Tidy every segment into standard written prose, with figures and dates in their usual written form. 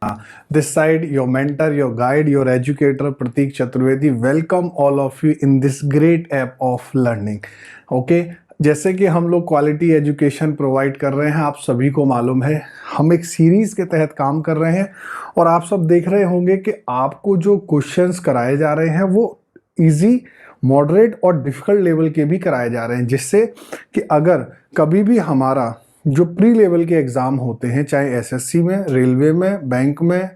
This side, your mentor, your guide, your educator, Pratik Chaturvedi. Welcome all of you in this great app of learning. Okay, जैसे कि हम लोग quality education provide कर रहे हैं, आप सभी को मालूम है हम एक सीरीज़ के तहत काम कर रहे हैं और आप सब देख रहे होंगे कि आपको जो क्वेश्चंस कराए जा रहे हैं वो इजी, मॉडरेट और डिफ़िकल्ट लेवल के भी कराए जा रहे हैं, जिससे कि अगर कभी भी हमारा जो प्री लेवल के एग्ज़ाम होते हैं, चाहे एसएससी में, रेलवे में, बैंक में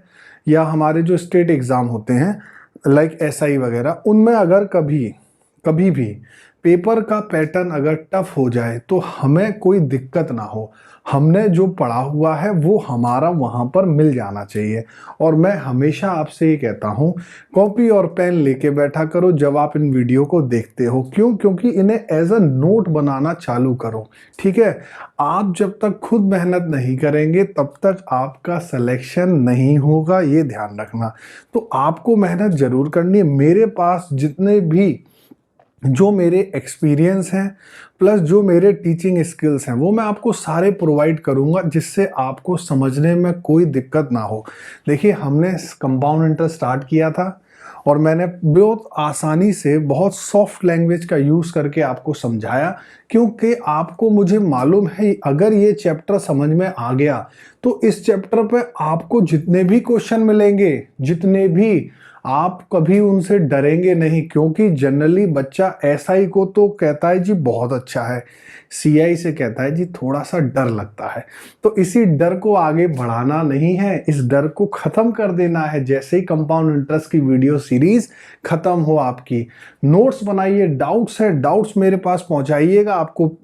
या हमारे जो स्टेट एग्ज़ाम होते हैं लाइक एसआई वगैरह, उनमें अगर कभी भी पेपर का पैटर्न अगर टफ हो जाए तो हमें कोई दिक्कत ना हो। हमने जो पढ़ा हुआ है वो हमारा वहाँ पर मिल जाना चाहिए। और मैं हमेशा आपसे ये कहता हूँ, कॉपी और पेन लेके बैठा करो जब आप इन वीडियो को देखते हो। क्यों? क्योंकि इन्हें एज अ नोट बनाना चालू करो। ठीक है, आप जब तक खुद मेहनत नहीं करेंगे तब तक आपका सिलेक्शन नहीं होगा, ये ध्यान रखना। तो आपको मेहनत जरूर करनी है। मेरे पास जितने भी जो मेरे एक्सपीरियंस हैं प्लस जो मेरे टीचिंग स्किल्स हैं वो मैं आपको सारे प्रोवाइड करूंगा, जिससे आपको समझने में कोई दिक्कत ना हो। देखिए, हमने कंपाउंड इंटरेस्ट स्टार्ट किया था और मैंने बहुत आसानी से बहुत सॉफ्ट लैंग्वेज का यूज़ करके आपको समझाया, क्योंकि आपको, मुझे मालूम है, अगर ये चैप्टर समझ में आ गया तो इस चैप्टर पे आपको जितने भी क्वेश्चन मिलेंगे, जितने भी, आप कभी उनसे डरेंगे नहीं। क्योंकि जनरली बच्चा एसआई को तो कहता है जी बहुत अच्छा है, सीआई से कहता है जी थोड़ा सा डर लगता है। तो इसी डर को आगे बढ़ाना नहीं है, इस डर को ख़त्म कर देना है। जैसे ही कंपाउंड इंटरेस्ट की वीडियो सीरीज ख़त्म हो, आपकी नोट्स बनाइए, डाउट्स है डाउट्स मेरे पास पहुंचाइएगा। आपको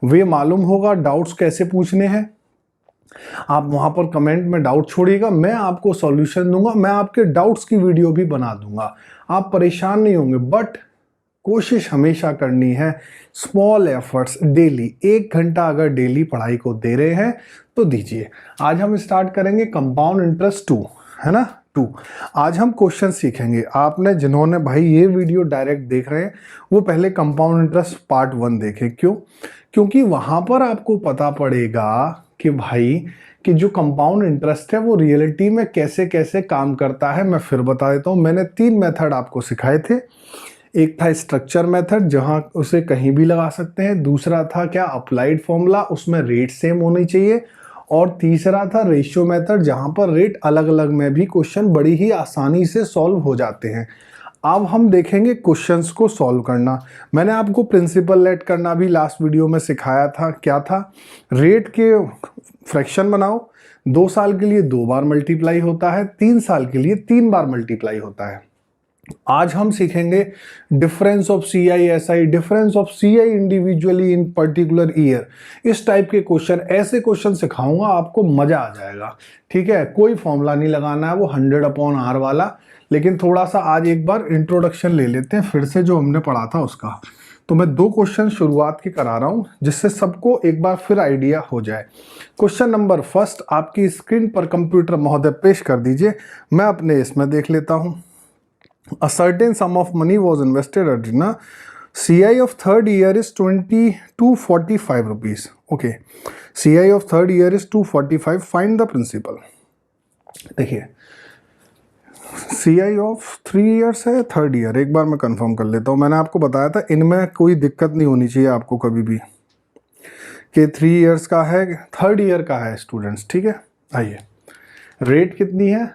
वे मालूम होगा डाउट्स कैसे पूछने हैं। आप वहां पर कमेंट में डाउट छोड़िएगा, मैं आपको सॉल्यूशन दूंगा, मैं आपके डाउट्स की वीडियो भी बना दूंगा, आप परेशान नहीं होंगे। बट कोशिश हमेशा करनी है, स्मॉल एफर्ट्स डेली। 1 घंटा अगर डेली पढ़ाई को दे रहे हैं तो दीजिए। आज हम स्टार्ट करेंगे कंपाउंड इंटरेस्ट 2, है ना, 2। आज हम क्वेश्चन सीखेंगे। आपने, जिन्होंने भाई ये वीडियो डायरेक्ट देख रहे हैं, वो पहले कंपाउंड इंटरेस्ट पार्ट 1 देखें। क्यों? क्योंकि वहां पर आपको पता पड़ेगा कि भाई कि जो कंपाउंड इंटरेस्ट है वो रियलिटी में कैसे कैसे काम करता है। मैं फिर बता देता हूँ, मैंने 3 मेथड आपको सिखाए थे। एक था स्ट्रक्चर मेथड, जहां उसे कहीं भी लगा सकते हैं। दूसरा था क्या, अप्लाइड फॉर्मूला, उसमें रेट सेम होनी चाहिए। और तीसरा था रेशियो मेथड, जहां पर रेट अलग अलग में भी क्वेश्चन बड़ी ही आसानी से सॉल्व हो जाते हैं। अब हम देखेंगे क्वेश्चंस को सॉल्व करना। मैंने आपको प्रिंसिपल लेट करना भी लास्ट वीडियो में सिखाया था। क्या था? रेट के फ्रैक्शन बनाओ, 2 साल के लिए 2 बार मल्टीप्लाई होता है, 3 साल के लिए 3 बार मल्टीप्लाई होता है। आज हम सीखेंगे difference of CI SI, difference of CI individually in particular year. इस टाइप के क्वेश्चन, ऐसे क्वेश्चन सिखाऊंगा, आपको मजा आ जाएगा। ठीक है, कोई फॉर्मूला नहीं लगाना है, वो 100/R वाला। लेकिन थोड़ा सा आज एक बार इंट्रोडक्शन ले लेते हैं फिर से जो हमने पढ़ा था उसका। तो मैं 2 क्वेश्चन शुरुआत के करा रहा हूं, जिससे सबको एक बार फिर आइडिया हो जाए। क्वेश्चन नंबर फर्स्ट आपकी स्क्रीन पर कंप्यूटर महोदय पेश कर दीजिए, मैं अपने इसमें देख लेता हूं। A certain sum of money was invested at Rina. CI of third year is 245 rupees. Okay. CI of third year is 245. Find the principal. देखिए, CI of 3 years है, थर्ड ईयर। एक बार मैं कंफर्म कर लेता हूँ। मैंने आपको बताया था इनमें कोई दिक्कत नहीं होनी चाहिए आपको कभी भी, कि 3 इयर्स का है, थर्ड ईयर का है स्टूडेंट्स। ठीक है, आइए, रेट कितनी है?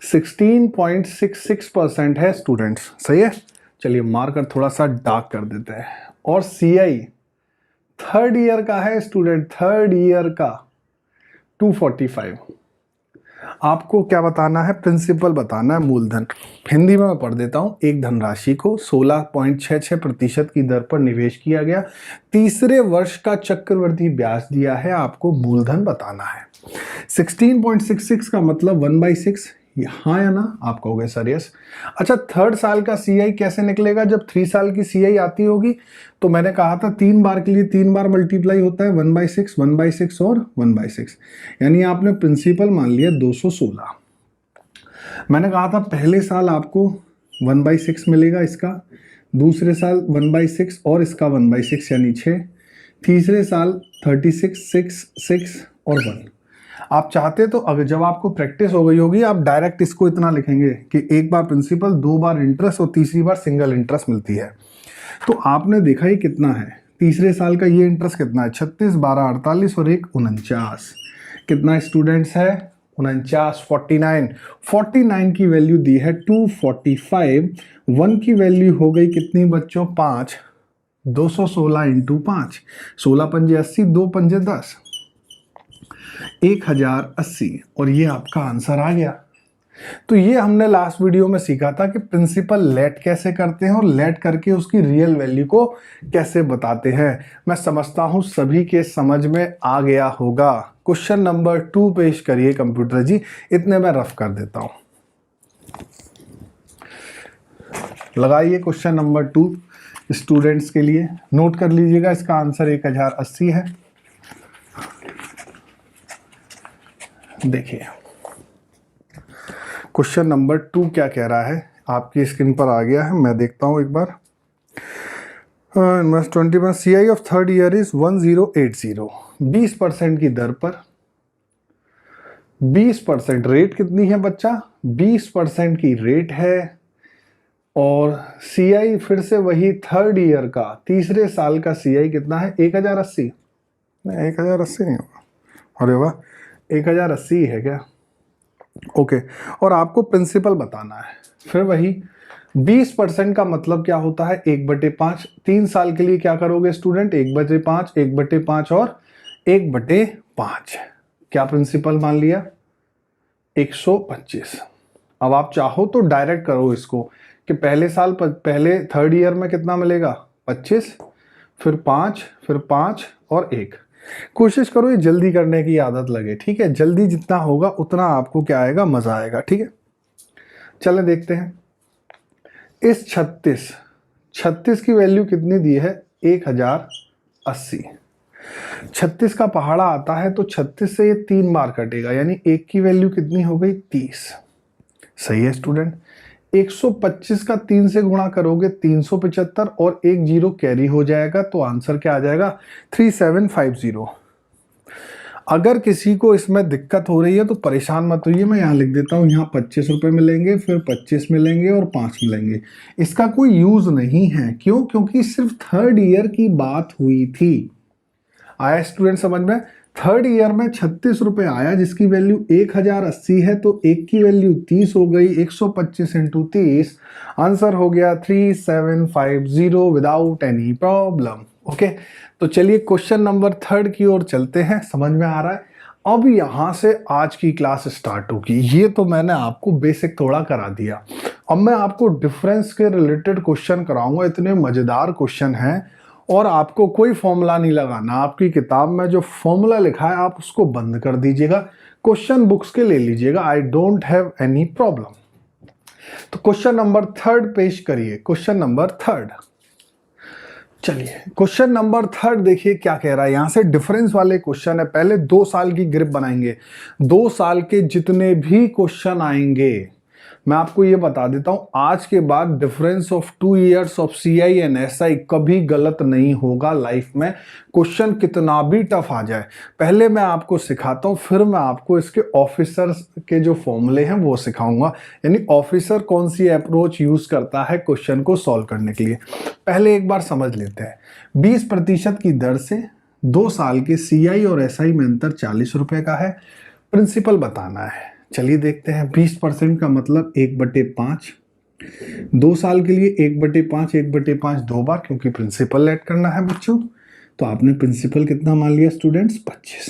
16.66% है स्टूडेंट्स। सही है, चलिए मार्कर थोड़ा सा डार्क कर देते हैं। और सीआई थर्ड ईयर का है स्टूडेंट, थर्ड ईयर का 245। आपको क्या बताना है? प्रिंसिपल बताना है, मूलधन। हिंदी में मैं पढ़ देता हूं। एक धनराशि को 16.66% की दर पर निवेश किया गया, तीसरे वर्ष का चक्रवृद्धि ब्याज दिया है, आपको मूलधन बताना है। 16.66 का मतलब 1/6, हाँ या ना? आप कहोगे सर यस। अच्छा, थर्ड साल का सीआई कैसे निकलेगा? जब 3 साल की सीआई आती होगी तो मैंने कहा था 3 बार के लिए 3 बार मल्टीप्लाई होता है, 1/6, 1/6 और 1/6। यानी आपने प्रिंसिपल मान लिया 216। मैंने कहा था पहले साल आपको 1/6 मिलेगा इसका, दूसरे साल 1/6 और इसका 1/6 यानी 6, तीसरे साल 36, 6, 6 और 1। आप चाहते तो अगर जब आपको प्रैक्टिस हो गई होगी, आप डायरेक्ट इसको इतना लिखेंगे कि एक बार प्रिंसिपल, 2 बार इंटरेस्ट और तीसरी बार सिंगल इंटरेस्ट मिलती है। तो आपने देखा ही कितना है, तीसरे साल का ये इंटरेस्ट कितना है, 36, 12, 48 और 1 49। कितना स्टूडेंट्स है, 49, 49। 49 की वैल्यू दी है 245। 1 की वैल्यू हो गई कितनी बच्चों, 5। 216 इंटू 5, 16 पंजे 80, 2 पंजे 10, 1080। और ये आपका आंसर आ गया। तो ये हमने लास्ट वीडियो में सीखा था कि प्रिंसिपल लेट कैसे करते हैं और लेट करके उसकी रियल वैल्यू को कैसे बताते हैं। मैं समझता हूं सभी के समझ में आ गया होगा। क्वेश्चन नंबर 2 पेश करिए कंप्यूटर जी, इतने मैं रफ कर देता हूं। लगाइए क्वेश्चन नंबर 2 स्टूडेंट्स के लिए, नोट कर लीजिएगा, इसका आंसर 1080 है। देखिए क्वेश्चन नंबर 2 क्या कह रहा है, आपकी स्क्रीन पर आ गया है, मैं देखता हूं एक बार। Invest 20, CI of third year is 1080। 20% की दर पर 20% रेट कितनी है बच्चा, 20% की रेट है। और CI फिर से वही थर्ड ईयर का, तीसरे साल का CI कितना है, 1080। नहीं 1080 नहीं होगा, अरे वाह 1080 है क्या, ओके। और आपको प्रिंसिपल बताना है, फिर वही 20% का मतलब क्या होता है, 1/5। 3 साल के लिए क्या करोगे स्टूडेंट, 1/5, 1/5 और 1/5। क्या प्रिंसिपल मान लिया, 125। अब आप चाहो तो डायरेक्ट करो इसको कि पहले थर्ड ईयर में कितना मिलेगा, 25, फिर 5, फिर 5 और 1। कोशिश करो ये जल्दी करने की आदत लगे, ठीक है। जल्दी जितना होगा उतना आपको क्या आएगा, मजा आएगा, ठीक है। चलें देखते हैं। इस 36 की वैल्यू कितनी दी है, 1080। 36 का पहाड़ा आता है तो 36 से ये 3 बार कटेगा, यानी 1 की वैल्यू कितनी हो गई, 30। सही है स्टूडेंट। 125 का 3 से गुणा करोगे 375 और 1 जीरो कैरी हो जाएगा, तो आंसर क्या आ जाएगा, 3750। अगर किसी को इसमें दिक्कत हो रही है तो परेशान मत होइए, मैं यहाँ लिख देता हूँ, यहाँ 25 रुपये मिलेंगे, फिर 25 मिलेंगे और 5 मिलेंगे। इसका कोई यूज नहीं है, क्यों, क्योंकि सिर्फ थर्ड ईयर की बात हुई थी। आया स्टूडेंट समझ में, थर्ड ईयर में 36 रुपये आया जिसकी वैल्यू 1080 है, तो 1 की वैल्यू 30 हो गई, 125 इंटू 30, आंसर हो गया 3750 विदाउट एनी प्रॉब्लम। ओके, तो चलिए क्वेश्चन नंबर 3 की ओर चलते हैं, समझ में आ रहा है। अब यहां से आज की क्लास स्टार्ट होगी। ये तो मैंने आपको बेसिक थोड़ा करा दिया, अब मैं आपको डिफरेंस के रिलेटेड क्वेश्चन कराऊंगा। इतने मजेदार क्वेश्चन हैं और आपको कोई फॉर्मूला नहीं लगाना। आपकी किताब में जो फॉर्मूला लिखा है आप उसको बंद कर दीजिएगा, क्वेश्चन बुक्स के ले लीजिएगा, I don't have any problem. तो क्वेश्चन नंबर 3 पेश करिए, क्वेश्चन नंबर 3। चलिए क्वेश्चन नंबर 3 देखिए क्या कह रहा है। यहां से डिफरेंस वाले क्वेश्चन है, पहले 2 साल की ग्रिप बनाएंगे। 2 साल के जितने भी क्वेश्चन आएंगे, मैं आपको ये बता देता हूं, आज के बाद difference of 2 years of CI and SI कभी गलत नहीं होगा लाइफ में। क्वेश्चन कितना भी टफ आ जाए, पहले मैं आपको सिखाता हूं, फिर मैं आपको इसके ऑफिसर्स के जो फॉर्मूले हैं वो सिखाऊंगा, यानी ऑफिसर कौन सी अप्रोच यूज करता है क्वेश्चन को सॉल्व करने के लिए। पहले एक बार समझ लेते हैं। 20% की दर से 2 साल के CI और SI में अंतर 40 रुपए का है, प्रिंसिपल बताना है। चलिए देखते हैं। 20% का मतलब 1/5, 2 साल के लिए 1/5, 1/5 2 बार, क्योंकि प्रिंसिपल ऐड करना है बच्चों। तो आपने प्रिंसिपल कितना मान लिया स्टूडेंट्स, 25।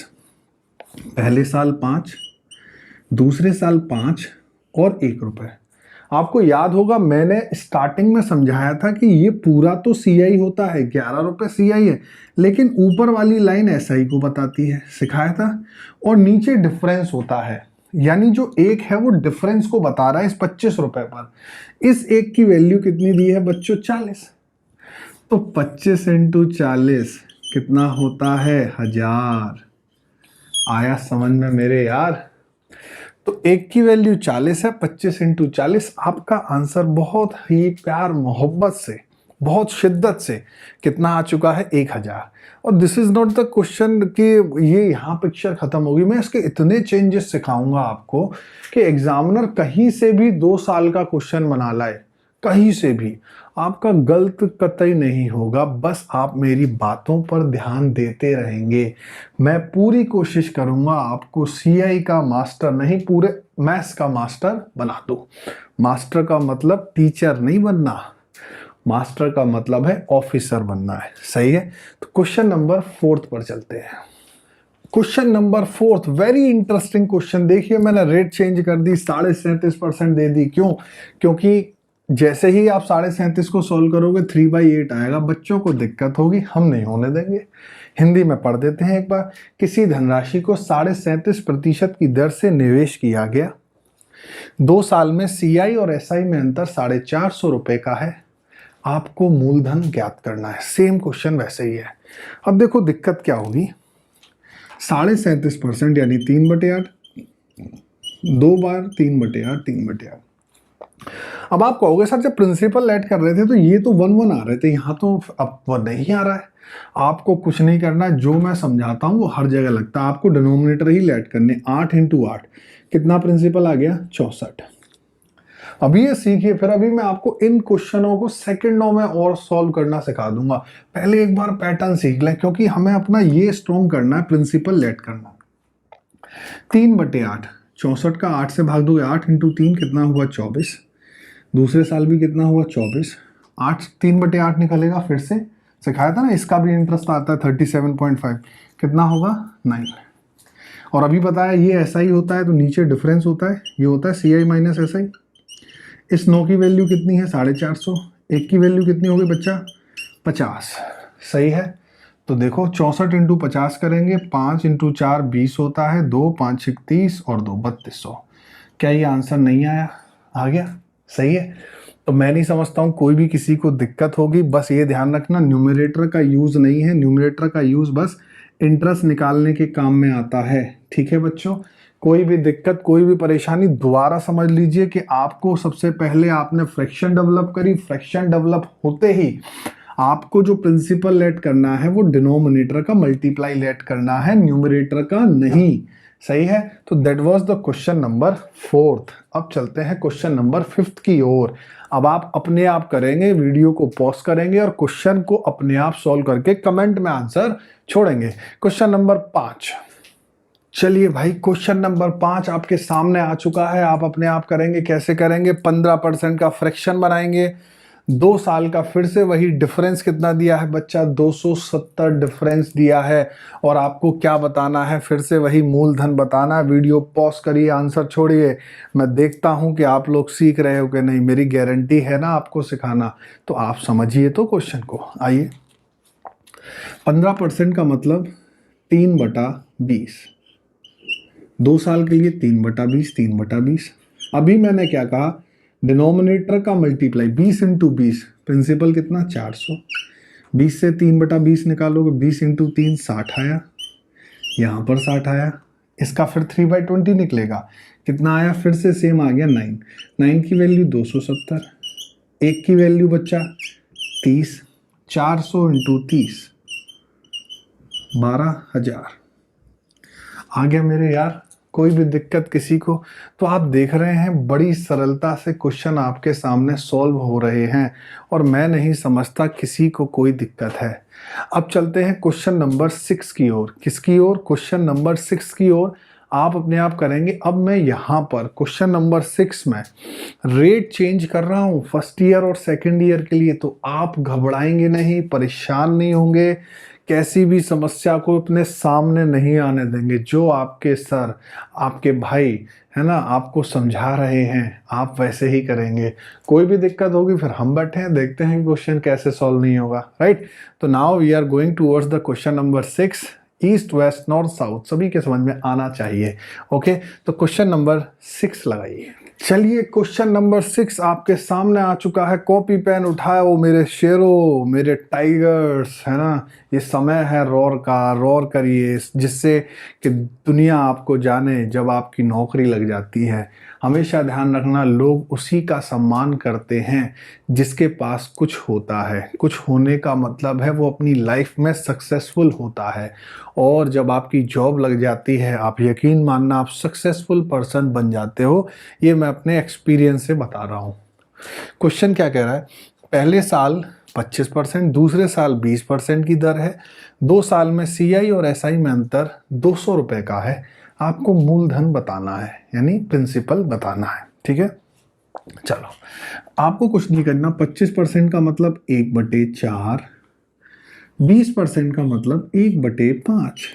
पहले साल 5, दूसरे साल 5 और 1 रुपए। आपको याद होगा मैंने स्टार्टिंग में समझाया था कि ये पूरा तो CI होता है, 11 रुपए CI है, लेकिन ऊपर वाली लाइन SI को बताती है, सिखाया था। और नीचे डिफरेंस होता है, यानी जो 1 है वो डिफरेंस को बता रहा है इस 25 रुपए पर। इस 1 की वैल्यू कितनी दी है बच्चों, 40। तो 25 इंटू 40 कितना होता है, 1000। आया समझ में मेरे यार। तो 1 की वैल्यू 40 है, 25 इंटू 40 आपका आंसर बहुत ही प्यार मोहब्बत से बहुत शिद्दत से। कितना आ चुका है? 1000। और this is not the question कि ये यहाँ पिक्चर खत्म होगी, मैं इसके इतने चेंजेस सिखाऊंगा आपको कि एग्जामिनर कहीं से भी 2 साल का क्वेश्चन बना लाए, कहीं से भी आपका गलत कतई नहीं होगा। बस आप मेरी बातों पर ध्यान देते रहेंगे। मैं पूरी कोशिश करूंगा आपको सीआई का मास्टर नहीं, पूरे मैथ्स का मास्टर बना दूं। मास्टर का मतलब टीचर नहीं बनना, मास्टर का मतलब है ऑफिसर बनना है। सही है? तो क्वेश्चन नंबर 4 पर चलते हैं। Question number 4 very interesting question. देखिए मैंने रेट चेंज कर दी, 37.5% दे दी। क्यों? क्योंकि जैसे ही आप 37.5 को सॉल्व करोगे 3/8 आएगा, बच्चों को दिक्कत होगी, हम नहीं होने देंगे। हिंदी में पढ़ देते हैं एक बार। किसी धनराशि को 37.5% की दर से निवेश किया गया। 2 साल में सीआई और एसआई में अंतर 450 रुपए का है। आपको मूलधन ज्ञात करना है। सेम क्वेश्चन वैसे ही है। अब देखो दिक्कत क्या होगी। 37.5% यानी 3/8, 2 बार 3/8, 3/8। अब आप कहोगे सर जब प्रिंसिपल ऐड कर रहे थे तो ये तो 1 आ रहे थे, यहाँ तो अब 1 नहीं आ रहा है। आपको कुछ नहीं करना, जो मैं समझाता हूँ वो हर जगह लगता है। आपको डिनोमिनेटर ही ऐड करने। 8 × 8 कितना प्रिंसिपल आ गया? 64। अभी ये सीखिए, फिर अभी मैं आपको इन क्वेश्चनों को सेकंडों में और सॉल्व करना सिखा दूंगा। पहले एक बार पैटर्न सीख लें, क्योंकि हमें अपना ये स्ट्रॉन्ग करना है, प्रिंसिपल लेट करना। 3/8, 64 का 8 से भाग दोगे, 8 × 3 कितना हुआ? 24। दूसरे साल भी कितना हुआ? 24। 8 3/8 निकलेगा, फिर से सिखाया था ना, इसका भी इंटरेस्ट आता है 37.5, कितना होगा? 9। और अभी बताया ये ऐसा ही होता है, तो नीचे डिफरेंस होता है, ये होता है CI माइनस SI। इस 9 की वैल्यू कितनी है? 450। 1 की वैल्यू कितनी होगी बच्चा? 50। सही है? तो देखो 64 × 50 करेंगे, 5 × 4 20 होता है, 2 5 6 30 और 2 3200। क्या ये आंसर नहीं आया? आ गया। सही है? तो मैं नहीं समझता हूँ कोई भी किसी को दिक्कत होगी। बस ये ध्यान रखना न्यूमरेटर का यूज नहीं है, न्यूमरेटर का यूज बस इंटरेस्ट निकालने के काम में आता है। ठीक है बच्चों? कोई भी दिक्कत, कोई भी परेशानी, दोबारा समझ लीजिए कि आपको सबसे पहले आपने फ्रैक्शन डेवलप करी। फ्रैक्शन डेवलप होते ही आपको जो प्रिंसिपल लेट करना है वो डिनोमिनेटर का मल्टीप्लाई लेट करना है, न्यूमरेटर का नहीं। सही है? तो that was the question number 4। अब चलते हैं क्वेश्चन नंबर 5 की ओर। अब आप अपने आप करेंगे, वीडियो को पॉज करेंगे और क्वेश्चन को अपने आप सॉल्व करके कमेंट में आंसर छोड़ेंगे। Question number 5। चलिए भाई, क्वेश्चन नंबर 5 आपके सामने आ चुका है। आप अपने आप करेंगे। कैसे करेंगे? 15% का फ्रैक्शन बनाएंगे। 2 साल का फिर से वही डिफरेंस कितना दिया है बच्चा? 270 डिफरेंस दिया है। और आपको क्या बताना है? फिर से वही मूलधन बताना है। वीडियो पॉज करिए, आंसर छोड़िए। मैं देखता हूं कि आप लोग सीख रहे हो कि नहीं। मेरी गारंटी है ना आपको सिखाना। तो आप समझिए तो क्वेश्चन को। आइए, 15% का मतलब 3/20। 2 साल के लिए 3/20, 3/20। अभी मैंने क्या कहा? डिनोमिनेटर का मल्टीप्लाई 20 × 20, प्रिंसिपल कितना? 400। 20 से 3/20 निकालोगे, 20 × 3 60 आया, यहाँ पर 60 आया। इसका फिर 3/20 निकलेगा, कितना आया? फिर से सेम आ गया 9। 9 की वैल्यू 270, 1 की वैल्यू बच्चा 30। 400 × 30 12,000 आ गया मेरे यार। कोई भी दिक्कत किसी को? तो आप देख रहे हैं बड़ी सरलता से क्वेश्चन आपके सामने सॉल्व हो रहे हैं और मैं नहीं समझता किसी को कोई दिक्कत है। अब चलते हैं क्वेश्चन नंबर 6 की ओर। किसकी ओर? क्वेश्चन नंबर 6 की ओर। आप अपने आप करेंगे। अब मैं यहाँ पर क्वेश्चन नंबर 6 में रेट चेंज कर रहा हूँ फर्स्ट ईयर और सेकेंड ईयर के लिए। तो आप घबराएंगे नहीं, परेशान नहीं होंगे, कैसी भी समस्या को अपने सामने नहीं आने देंगे। जो आपके सर, आपके भाई है ना, आपको समझा रहे हैं, आप वैसे ही करेंगे। कोई भी दिक्कत होगी फिर हम बैठे हैं, देखते हैं क्वेश्चन कैसे सॉल्व नहीं होगा। राइट? तो now we are going towards the question number 6। East, west, north, south सभी के समझ में आना चाहिए। ओके? तो क्वेश्चन नंबर 6 लगाइए। चलिए क्वेश्चन नंबर 6 आपके सामने आ चुका है। कॉपी पेन उठाए वो मेरे शेरों, मेरे टाइगर्स, है ना। ये समय है रोर का, रोर करिए जिससे कि दुनिया आपको जाने। जब आपकी नौकरी लग जाती है, हमेशा ध्यान रखना, लोग उसी का सम्मान करते हैं जिसके पास कुछ होता है। कुछ होने का मतलब है वो अपनी लाइफ में सक्सेसफुल होता है। और जब आपकी जॉब लग जाती है, आप यकीन मानना आप सक्सेसफुल पर्सन बन जाते हो। ये मैं अपने एक्सपीरियंस से बता रहा हूँ। क्वेश्चन क्या कह रहा है, पहले साल 25%, दूसरे साल 20% की दर है। 2 साल में सीआई और एसआई में अंतर 200 रुपए का है। आपको मूलधन बताना है, यानी प्रिंसिपल बताना है। ठीक है, चलो आपको कुछ नहीं करना। 25% का मतलब 1/4, 20% का मतलब 1/5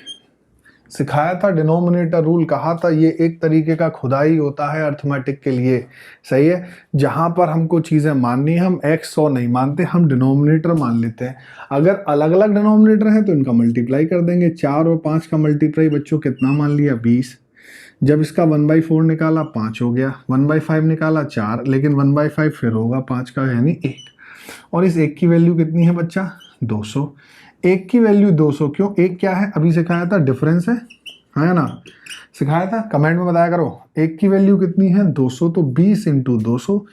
सिखाया था। डिनोमिनेटर रूल कहा था, ये एक तरीके का खुदाई होता है अर्थमेटिक के लिए। सही है, जहां पर हमको चीजें माननी है, हम x 100 नहीं मानते, हम डिनोमिनेटर मान लेते हैं। अगर अलग अलग डिनोमिनेटर है तो इनका मल्टीप्लाई कर देंगे। 4 और 5 का मल्टीप्लाई बच्चों कितना मान लिया, 20। जब इसका 1/4 निकाला 5 हो गया, 1/5 निकाला 4, लेकिन 1/5 फिर होगा 5 का, यानी 1। और इस 1 की वैल्यू कितनी है बच्चा, 200। 1 की वैल्यू 200 क्यों, 1 क्या है, अभी सिखाया था, डिफरेंस है ना। सिखाया था, कमेंट में बताया करो। 1 की वैल्यू कितनी है, 200, तो 20 इंटू 200,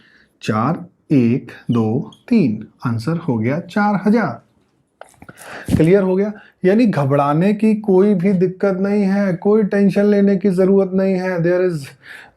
4, 1, 2, 3, आंसर हो गया 4000। क्लियर हो गया। यानी घबराने की कोई भी दिक्कत नहीं है, कोई टेंशन लेने की जरूरत नहीं है। There is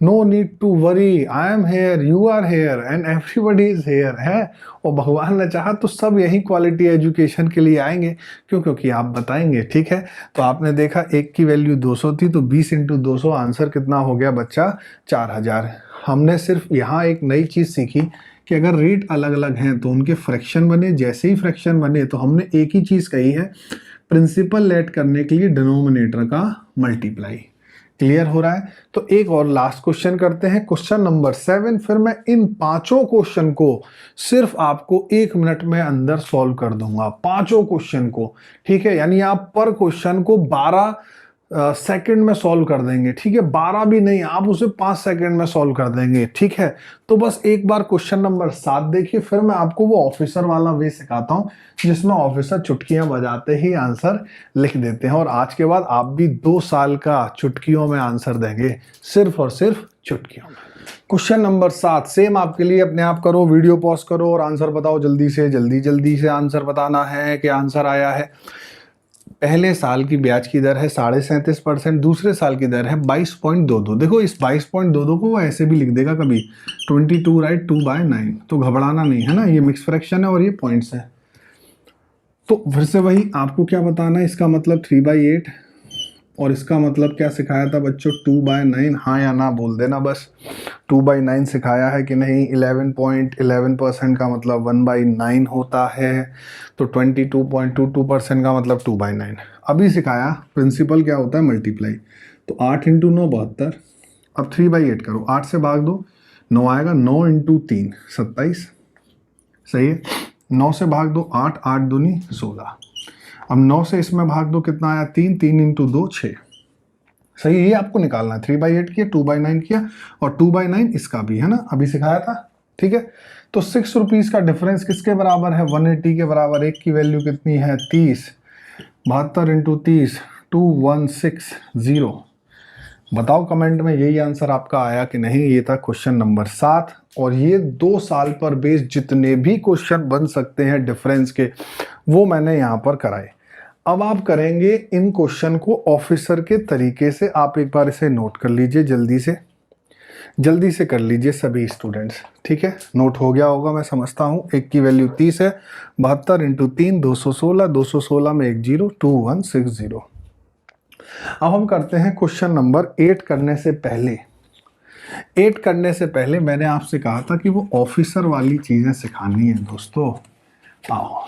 no need to worry, I am here, you are here and everybody is here है। और भगवान ने चाहा तो सब यही क्वालिटी एजुकेशन के लिए आएंगे। क्यों, क्योंकि आप बताएंगे। ठीक है, तो आपने देखा 1 की वैल्यू 200 थी, तो 20 इंटू 200 आंसर कितना हो गया बच्चा, 4000। हमने सिर्फ यहाँ एक नई चीज सीखी कि अगर रेट अलग अलग हैं तो उनके फ्रैक्शन बने। जैसे ही फ्रैक्शन बने तो हमने एक ही चीज कही है, प्रिंसिपल लेट करने के लिए डिनोमिनेटर का मल्टीप्लाई। क्लियर हो रहा है। तो एक और लास्ट क्वेश्चन करते हैं, क्वेश्चन नंबर 7। फिर मैं इन 5 क्वेश्चन को सिर्फ आपको 1 मिनट में अंदर सॉल्व कर दूंगा, 5 क्वेश्चन को। ठीक है, यानी आप पर क्वेश्चन को 12 सेकंड में सॉल्व कर देंगे। ठीक है, 12 भी नहीं, आप उसे 5 सेकंड में सॉल्व कर देंगे। ठीक है, तो बस एक बार क्वेश्चन नंबर 7 देखिए, फिर मैं आपको वो ऑफिसर वाला वे सिखाता हूं जिसमें ऑफिसर चुटकियां बजाते ही आंसर लिख देते हैं। और आज के बाद आप भी 2 साल का चुटकियों में आंसर देंगे, सिर्फ और सिर्फ चुटकियों में। क्वेश्चन नंबर 7 सेम आपके लिए, अपने आप करो, वीडियो पॉज करो और आंसर बताओ जल्दी से। जल्दी से आंसर बताना है कि आंसर आया है। पहले साल की ब्याज की दर है 37.5%, दूसरे साल की दर है 22.22। देखो इस 22.22 को वो ऐसे भी लिख देगा कभी, 22 राइट 2/9, तो घबराना नहीं है ना, ये मिक्स फ्रैक्शन है और ये पॉइंट्स है। तो फिर से वही आपको क्या बताना है, इसका मतलब 3/8 और इसका मतलब क्या सिखाया था बच्चों, 2/9। हाँ या ना बोल देना बस। 2/9 सिखाया है कि नहीं। 11.11% का मतलब 1/9 होता है, तो 22.22% का मतलब 2/9। अभी सिखाया प्रिंसिपल क्या होता है, मल्टीप्लाई। तो 8 इंटू 9 72। अब 3/8 करो, 8 से भाग दो 9 आएगा, 9 इंटू 3 27। सही है, 9 से भाग दो 8, 8 दूनी 16। अब 9 से इसमें भाग दो, कितना आया, 3, 3 इंटू 2 6। सही है, ये आपको निकालना है। 3/8 किया, 2/9 किया, और 2/9 इसका भी है ना, अभी सिखाया था। ठीक है, तो 6 रुपीज का डिफरेंस किसके बराबर है, 180 के बराबर। एक की वैल्यू कितनी है, 30, 72 इंटू 30, 2160। बताओ कमेंट में यही आंसर आपका आया कि नहीं। ये था क्वेश्चन नंबर 7, और ये 2 साल पर बेस्ड जितने भी क्वेश्चन बन सकते हैं डिफरेंस के, वो मैंने यहाँ पर कराए। अब आप करेंगे इन क्वेश्चन को ऑफिसर के तरीके से। आप एक बार इसे नोट कर लीजिए, जल्दी से कर लीजिए सभी स्टूडेंट्स। ठीक है, नोट हो गया होगा मैं समझता हूँ। 1 की वैल्यू 30 है, 72 इंटू 3 216, 216 में 1 0, 2160। अब हम करते हैं क्वेश्चन नंबर 8 करने से पहले मैंने आपसे कहा था कि वो ऑफिसर वाली चीजें सिखानी है दोस्तों। आओ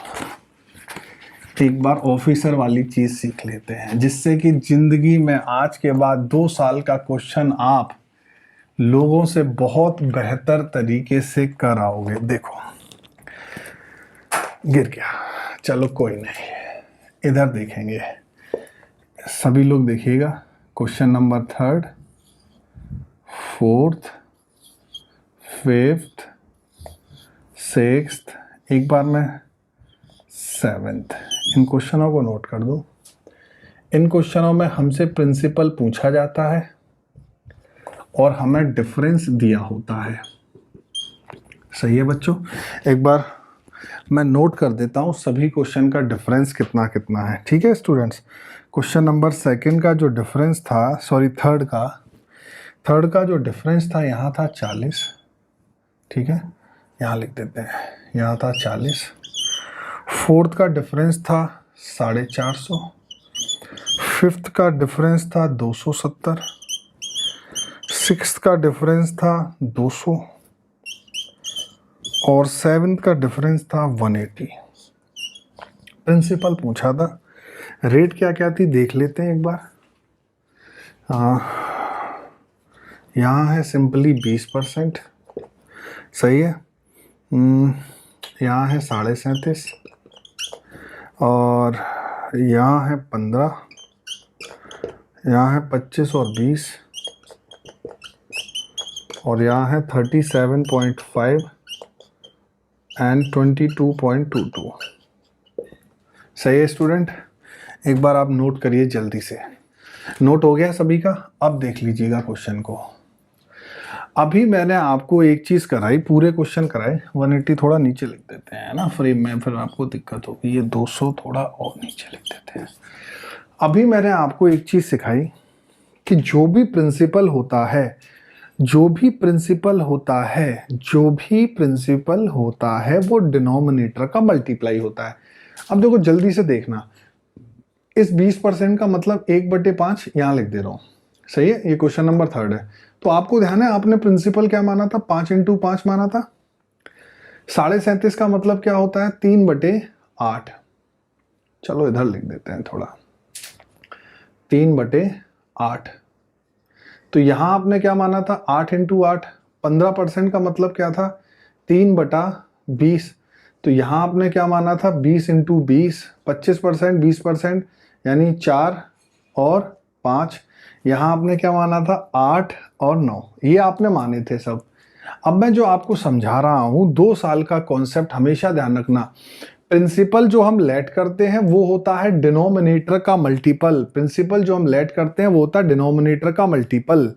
एक बार ऑफिसर वाली चीज सीख लेते हैं, जिससे कि जिंदगी में आज के बाद 2 साल का क्वेश्चन आप लोगों से बहुत बेहतर तरीके से कर आओगे। देखो गिर गया, चलो कोई नहीं, इधर देखेंगे, सभी लोग देखिएगा। क्वेश्चन नंबर 3, 4, फिफ्थ, सिक्स्थ, एक बार में सेवेंथ। इन क्वेश्चनों को नोट कर दो। इन क्वेश्चनों में हमसे प्रिंसिपल पूछा जाता है और हमें डिफरेंस दिया होता है। सही है बच्चों, एक बार मैं नोट कर देता हूँ सभी क्वेश्चन का डिफरेंस कितना कितना है। ठीक है स्टूडेंट्स, क्वेश्चन नंबर सेकंड का जो डिफरेंस था, सॉरी थर्ड का जो डिफरेंस था यहाँ था 40। ठीक है, यहाँ लिख देते हैं, यहाँ था 40। फोर्थ का डिफरेंस था 450। फिफ्थ का डिफरेंस था 270। सिक्स्थ का डिफरेंस था 200 और सेवन्थ का डिफरेंस था 180। प्रिंसिपल पूछा था, रेट क्या क्या थी देख लेते हैं एक बार। यहाँ है सिंपली 20%, सही है। यहाँ है 37.5 और यहाँ है 15, यहाँ है 25 और 20 और यहाँ है 37.5 एंड 22.22। सही है स्टूडेंट, एक बार आप नोट करिए जल्दी से। नोट हो गया सभी का? अब देख लीजिएगा क्वेश्चन को। अभी मैंने आपको एक चीज़ कराई, पूरे क्वेश्चन कराए। 180 थोड़ा नीचे लिख देते हैं ना फ्रेम में, फिर आपको दिक्कत होगी। ये 200 थोड़ा और नीचे लिख देते हैं। अभी मैंने आपको एक चीज़ सिखाई कि जो भी प्रिंसिपल होता है वो डिनोमिनेटर का मल्टीप्लाई होता है। अब देखो जल्दी से देखना, इस 20% का मतलब 1/5 यहाँ लिख दे रहा हूँ। सही है, ये क्वेश्चन नंबर थर्ड है। तो आपको ध्यान है, आपने प्रिंसिपल क्या माना था? 5 × 5 माना था। 37.5 का मतलब क्या होता है? 3/8। चलो इधर लिख देते हैं थोड़ा, 3/8। तो यहां आपने क्या माना था? 8 × 8। 15% का मतलब क्या था? 3/20। तो यहां आपने क्या माना था? 20 × 20। 25%, 20% यानी 4 और 5। यहाँ आपने क्या माना था? 8 और 9। ये आपने माने थे सब। अब मैं जो आपको समझा रहा हूँ, 2 साल का कॉन्सेप्ट हमेशा ध्यान रखना। प्रिंसिपल जो हम लेट करते हैं वो होता है डिनोमिनेटर का मल्टीपल। प्रिंसिपल जो हम लेट करते हैं वो होता है डिनोमिनेटर का मल्टीपल,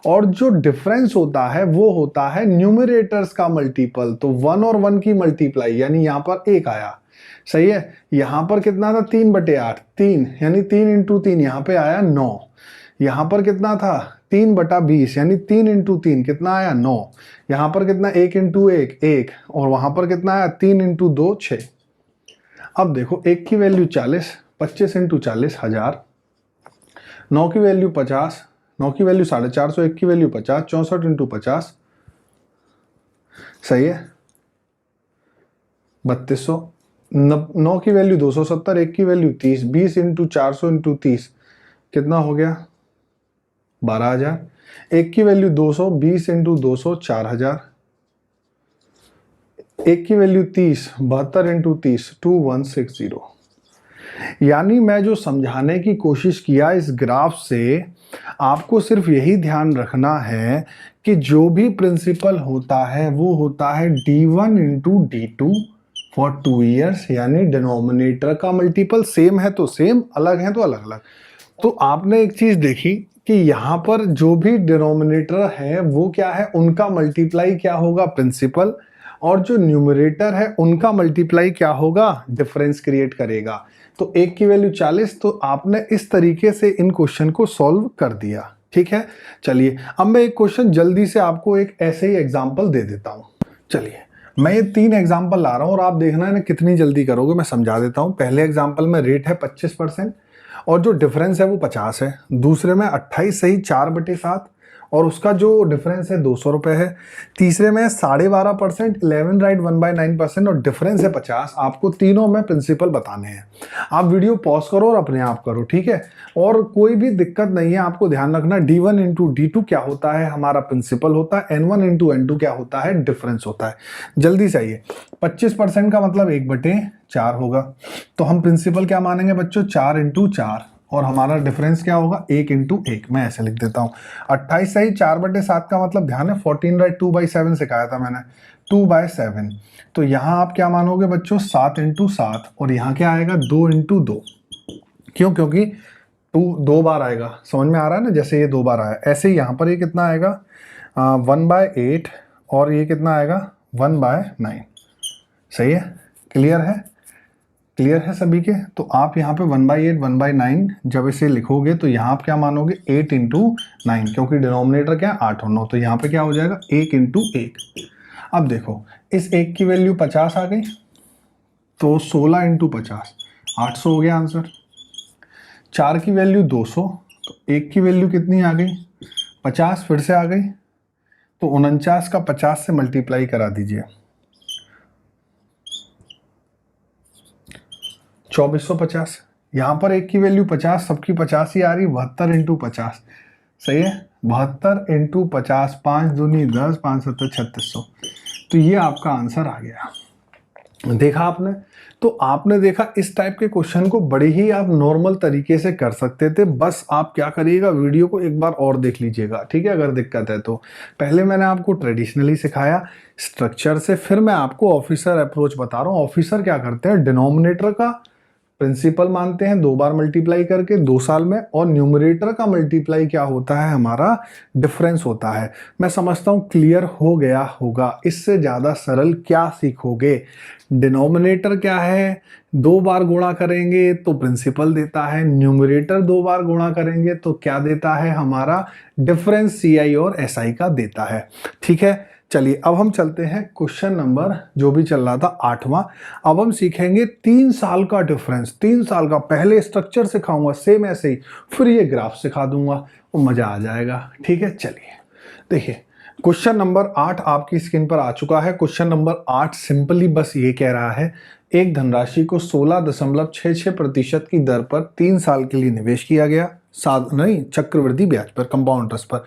और जो डिफरेंस होता है वो होता है न्यूमरेटर्स का मल्टीपल। तो 1 और 1 की मल्टीप्लाई, यानी यहाँ पर 1 आया। सही है, यहाँ पर कितना था? 3/8, 3 यानी 3 × 3, यहाँ पे आया 9। यहाँ पर कितना था? 3/20 यानी 3 × 3 कितना आया? 9। यहाँ पर कितना? 1 × 1 1, और वहां पर कितना आया? 3 × 2 6। अब देखो, 1 की वैल्यू 40, 25 × 40 1000, 9 की वैल्यू 50, 9 की वैल्यू 450, 1 की वैल्यू 50, 64 × 50, सही है 3200। 9 की वैल्यू 270, 1 की वैल्यू 30, 20 × 400 × 30 कितना हो गया? 12000। 1 की वैल्यू 200, 20 × 200 4000, 1 की वैल्यू 30, 72 × 30 2160। यानी मैं जो समझाने की कोशिश किया इस ग्राफ से, आपको सिर्फ यही ध्यान रखना है कि जो भी प्रिंसिपल होता है वो होता है D1 × D2 फॉर 2 ईयर्स, यानी डिनोमिनेटर का मल्टीपल। सेम है तो सेम, अलग है तो अलग अलग। तो आपने एक चीज देखी कि यहाँ पर जो भी डिनोमिनेटर है वो क्या है? उनका मल्टीप्लाई क्या होगा? प्रिंसिपल। और जो न्यूमरेटर है उनका मल्टीप्लाई क्या होगा? डिफरेंस क्रिएट करेगा। तो 1 की वैल्यू 40। तो आपने इस तरीके से इन क्वेश्चन को सॉल्व कर दिया। ठीक है, चलिए अब मैं एक क्वेश्चन जल्दी से आपको एक ऐसे ही एग्जाम्पल दे देता हूँ। चलिए मैं ये 3 एग्जाम्पल ला रहा हूँ और आप देखना है ना कितनी जल्दी करोगे। मैं समझा देता हूँ। पहले एग्जाम्पल में रेट है 25% और जो डिफरेंस है वो 50 है। दूसरे में 28 सही 4/7 और उसका जो डिफरेंस है 200 रुपये है। तीसरे में 12.5% 11 राइट 1/9% और डिफरेंस है 50। आपको तीनों में प्रिंसिपल बताने हैं। आप वीडियो पॉज करो और अपने आप करो, ठीक है। और कोई भी दिक्कत नहीं है, आपको ध्यान रखना D1 × D2 क्या होता है? हमारा प्रिंसिपल होता है। N1 × N2 क्या होता है? डिफरेंस होता है। जल्दी से आइए, 25% का मतलब 1/4 होगा। तो हम प्रिंसिपल क्या मानेंगे बच्चों? 4 × 4 और हमारा डिफरेंस क्या होगा 1 इंटू 1, मैं ऐसे लिख देता हूँ। 28 सही 4/7 का मतलब ध्यान है 14 राइट 2/7 सिखाया था मैंने, 2/7। तो यहाँ आप क्या मानोगे बच्चों 7 इंटू 7, और यहाँ क्या आएगा 2 इंटू 2। क्यों? क्योंकि 2 2 बार आएगा, समझ में आ रहा है ना, जैसे ये 2 बार आया ऐसे ही यहाँ पर ये कितना आएगा 1/8, और ये कितना आएगा 1/9। सही है, क्लियर है, क्लियर है सभी के। तो आप यहाँ पे 1/8 1/9 जब इसे लिखोगे तो यहाँ आप क्या मानोगे 8 इंटू 9, क्योंकि डिनोमिनेटर क्या है 8 और 9, तो यहाँ पे क्या हो जाएगा 1 इंटू 1। अब देखो इस 1 की वैल्यू 50 आ गई, तो 16 इंटू 50 800 हो गया आंसर। 4 की वैल्यू 200, तो 1 की वैल्यू कितनी आ गई 50 फिर से आ गई, तो 49 का 50 से मल्टीप्लाई करा दीजिए, 2450। यहाँ पर 1 की वैल्यू 50, सबकी 50 ही आ रही, 72 इंटू 50। सही है, 72 इंटू 50, 5 दूनी 10, 5 7 3600। तो ये आपका आंसर आ गया। देखा आपने, तो आपने देखा इस टाइप के क्वेश्चन को बड़े ही आप नॉर्मल तरीके से कर सकते थे। बस आप क्या करिएगा, वीडियो को एक बार और देख लीजिएगा, ठीक है, अगर दिक्कत है तो। पहले मैंने आपको ट्रेडिशनली सिखाया स्ट्रक्चर से, फिर मैं आपको ऑफिसर अप्रोच बता रहा हूँ। ऑफिसर क्या करते हैं, डिनोमिनेटर का प्रिंसिपल मानते हैं 2 बार मल्टीप्लाई करके 2 साल में, और न्यूमरेटर का मल्टीप्लाई क्या होता है हमारा डिफरेंस होता है। मैं समझता हूं क्लियर हो गया होगा। इससे ज्यादा सरल क्या सीखोगे। डिनोमिनेटर क्या है, 2 बार गुणा करेंगे तो प्रिंसिपल देता है, न्यूमरेटर 2 बार गुणा करेंगे तो क्या देता है हमारा डिफरेंस CI और SI का देता है। ठीक है, चलिए अब हम चलते हैं क्वेश्चन नंबर जो भी चल रहा था 8वां। अब हम सीखेंगे 3 साल का डिफरेंस। 3 साल का पहले स्ट्रक्चर सिखाऊंगा सेम ऐसे ही, फिर ये ग्राफ सिखा दूंगा, वो मजा आ जाएगा। ठीक है, चलिए देखिए क्वेश्चन नंबर 8 आपकी स्क्रीन पर आ चुका है। क्वेश्चन नंबर 8 सिंपली बस ये कह रहा है, एक धनराशि को 16.66% की दर पर 3 साल के लिए निवेश किया गया, चक्रवृद्धि ब्याज पर, कंपाउंड इंटरेस्ट पर।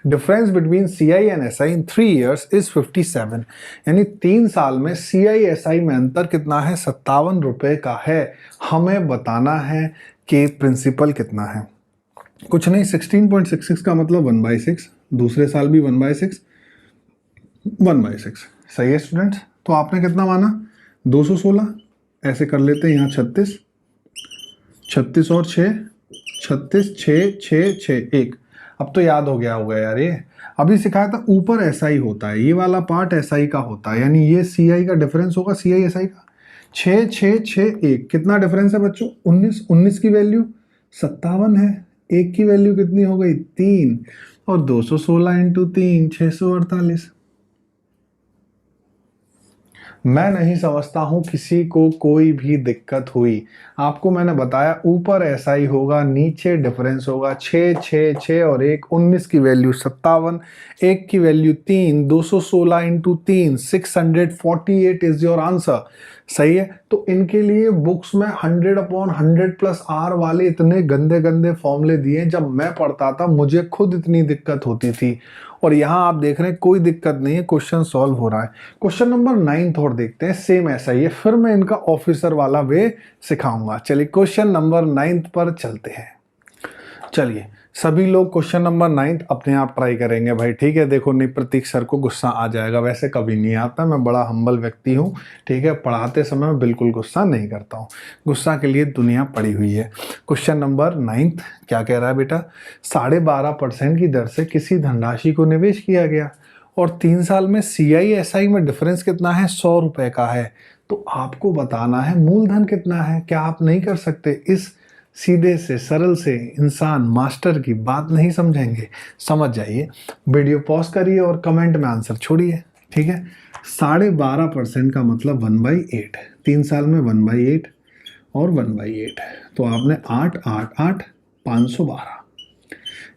Difference between CI and SI in 3 years is 57। यानी 3 साल में CI SI में अंतर कितना है 57 रुपए का है। हमें बताना है कि प्रिंसिपल कितना है। कुछ नहीं, 16.66 का मतलब 1/6, दूसरे साल भी 1/6, 1/6। सही है स्टूडेंट्स, तो आपने कितना माना 216, ऐसे कर लेते हैं यहाँ 36, 36 और 6, 36, 6 6 6 1। अब तो याद हो गया होगा यार, ये अभी सिखाया था। ऊपर SI होता है, ये वाला पार्ट SI का होता है, यानी ये CI का डिफरेंस होगा CI SI का। 6 6 6 1 कितना डिफरेंस है बच्चों 19। 19 की वैल्यू 57 है, 1 की वैल्यू कितनी हो गई 3, और 216 इंटू 3 648। मैं नहीं समझता हूं किसी को कोई भी दिक्कत हुई। आपको मैंने बताया ऊपर SI होगा, नीचे डिफरेंस होगा। 6 6 6 और 1, 19 की वैल्यू 57, 1 की value 3, 216 into 3 648 is your answer. सही है, तो इनके लिए बुक्स में 100/100+R वाले इतने गंदे गंदे फॉर्मूले दिए। जब मैं पढ़ता था मुझे खुद इतनी दिक्कत होती थी, और यहाँ आप देख रहे हैं कोई दिक्कत नहीं है, क्वेश्चन सॉल्व हो रहा है। क्वेश्चन नंबर 9 और देखते हैं, सेम ऐसा ही है, फिर मैं इनका ऑफिसर वाला वे सिखाऊंगा। चलिए क्वेश्चन नंबर 9 पर चलते हैं। चलिए सभी लोग क्वेश्चन नंबर 9 अपने आप ट्राई करेंगे भाई, ठीक है। देखो नहीं, प्रतीक सर को गुस्सा आ जाएगा, वैसे कभी नहीं आता, मैं बड़ा हम्बल व्यक्ति हूँ, ठीक है। पढ़ाते समय मैं बिल्कुल गुस्सा नहीं करता हूँ, गुस्सा के लिए दुनिया पड़ी हुई है। क्वेश्चन नंबर 9 क्या कह रहा है बेटा, 12.5% की दर से किसी धनराशि को निवेश किया गया और 3 साल में CI SI में डिफरेंस कितना है 100 रुपए का है। तो आपको बताना है मूलधन कितना है। क्या आप नहीं कर सकते? इस सीधे से सरल से इंसान मास्टर की बात नहीं समझेंगे? समझ जाइए, वीडियो पॉज करिए और कमेंट में आंसर छोड़िए, ठीक है। 12.5% का मतलब 1/8, 3 साल में 1/8 और 1/8, तो आपने 8 8 8 512।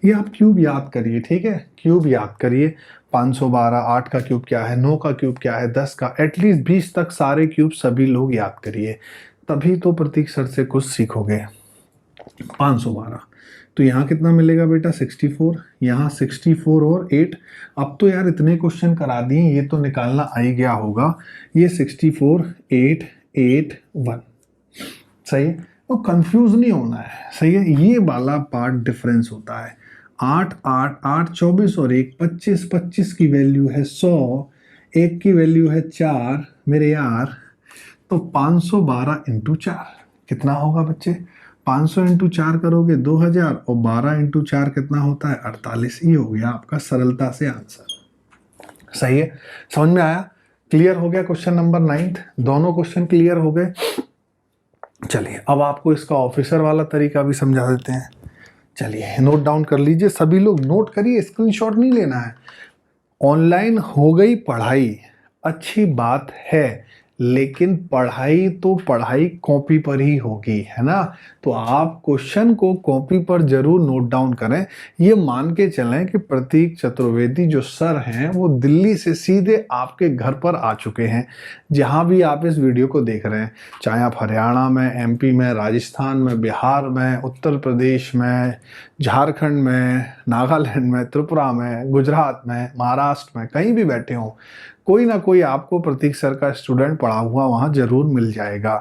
ये आप क्यूब याद करिए, ठीक है, क्यूब याद करिए। 512, 8 का क्यूब क्या है, 9 का क्यूब क्या है, 10 का, एटलीस्ट 20 तक सारे क्यूब सभी लोग याद करिए, तभी तो प्रतीक सर से कुछ सीखोगे। 512, तो यहाँ कितना मिलेगा बेटा 64, यहाँ 64 और 8। अब तो यार इतने क्वेश्चन करा दिए, ये तो निकालना आ ही गया होगा। ये 64 8 8 1, सही है। तो कंफ्यूज नहीं होना है, सही है। ये वाला पार्ट डिफरेंस होता है। 8 8 8 24 और 1 25, 25 की वैल्यू है 100, 1 की वैल्यू है 4 मेरे यार, तो 512 इंटू 4 कितना होगा बच्चे? 500 इंटू 4 करोगे 2000 और 12 इंटू 4 कितना होता है? 48। ये हो गया आपका सरलता से आंसर, सही है। समझ में आया? क्लियर हो गया क्वेश्चन नंबर 9? दोनों क्वेश्चन क्लियर हो गए। चलिए अब आपको इसका ऑफिसर वाला तरीका भी समझा देते हैं। चलिए नोट डाउन कर लीजिए, सभी लोग नोट करिए, स्क्रीनशॉट नहीं लेना है। ऑनलाइन हो गई पढ़ाई, अच्छी बात है, लेकिन पढ़ाई तो पढ़ाई कॉपी पर ही होगी, है ना। तो आप क्वेश्चन को कॉपी पर जरूर नोट डाउन करें। ये मान के चलें कि प्रतीक चतुर्वेदी जो सर हैं वो दिल्ली से सीधे आपके घर पर आ चुके हैं, जहां भी आप इस वीडियो को देख रहे हैं, चाहे आप हरियाणा में, एमपी में, राजस्थान में, बिहार में, उत्तर प्रदेश में, झारखंड में, नागालैंड में, त्रिपुरा में, गुजरात में, महाराष्ट्र में, कहीं भी बैठे हों, कोई ना कोई आपको प्रतीक सर का स्टूडेंट पढ़ा हुआ वहां जरूर मिल जाएगा।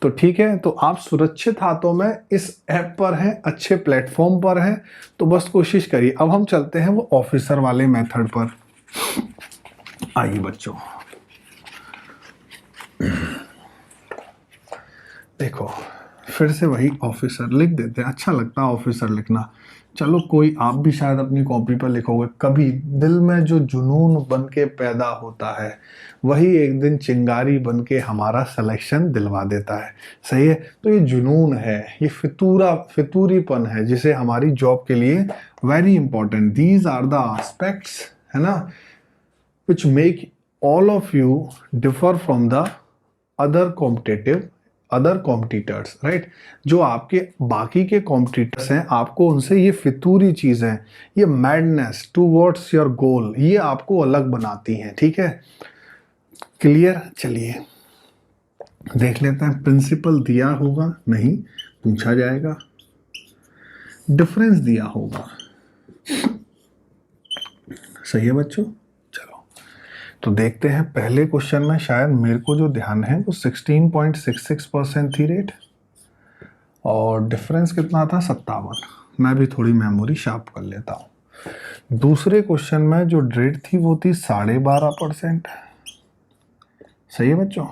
तो ठीक है, तो आप सुरक्षित हाथों में इस ऐप पर हैं, अच्छे प्लेटफॉर्म पर हैं, तो बस कोशिश करिए। अब हम चलते हैं वो ऑफिसर वाले मेथड पर। आइए बच्चों, देखो फिर से वही ऑफिसर लिख देते हैं, अच्छा लगता है ऑफिसर लिखना। चलो कोई, आप भी शायद अपनी कॉपी पर लिखोगे। कभी दिल में जो जुनून बन के पैदा होता है, वही एक दिन चिंगारी बन के हमारा सिलेक्शन दिलवा देता है, सही है। तो ये जुनून है, ये फितूरीपन है, जिसे हमारी जॉब के लिए very important, these are the aspects, है ना, which make all of you differ from the other competitors, right. जो आपके बाकी के कॉम्पिटिटर्स हैं, आपको उनसे ये फितूरी चीज़ें, ये मैडनेस टूवर्ड्स योर गोल, ये आपको अलग बनाती हैं, ठीक है। क्लियर? चलिए देख लेते हैं। प्रिंसिपल दिया होगा, नहीं पूछा जाएगा। डिफरेंस दिया होगा, सही है बच्चों। तो देखते हैं, पहले क्वेश्चन में शायद मेरे को जो ध्यान है वो 16.66% थी रेट, और डिफरेंस कितना था? 57। मैं भी थोड़ी मेमोरी शार्प कर लेता हूँ। दूसरे क्वेश्चन में जो रेट थी वो थी 12.5%, सही है बच्चों,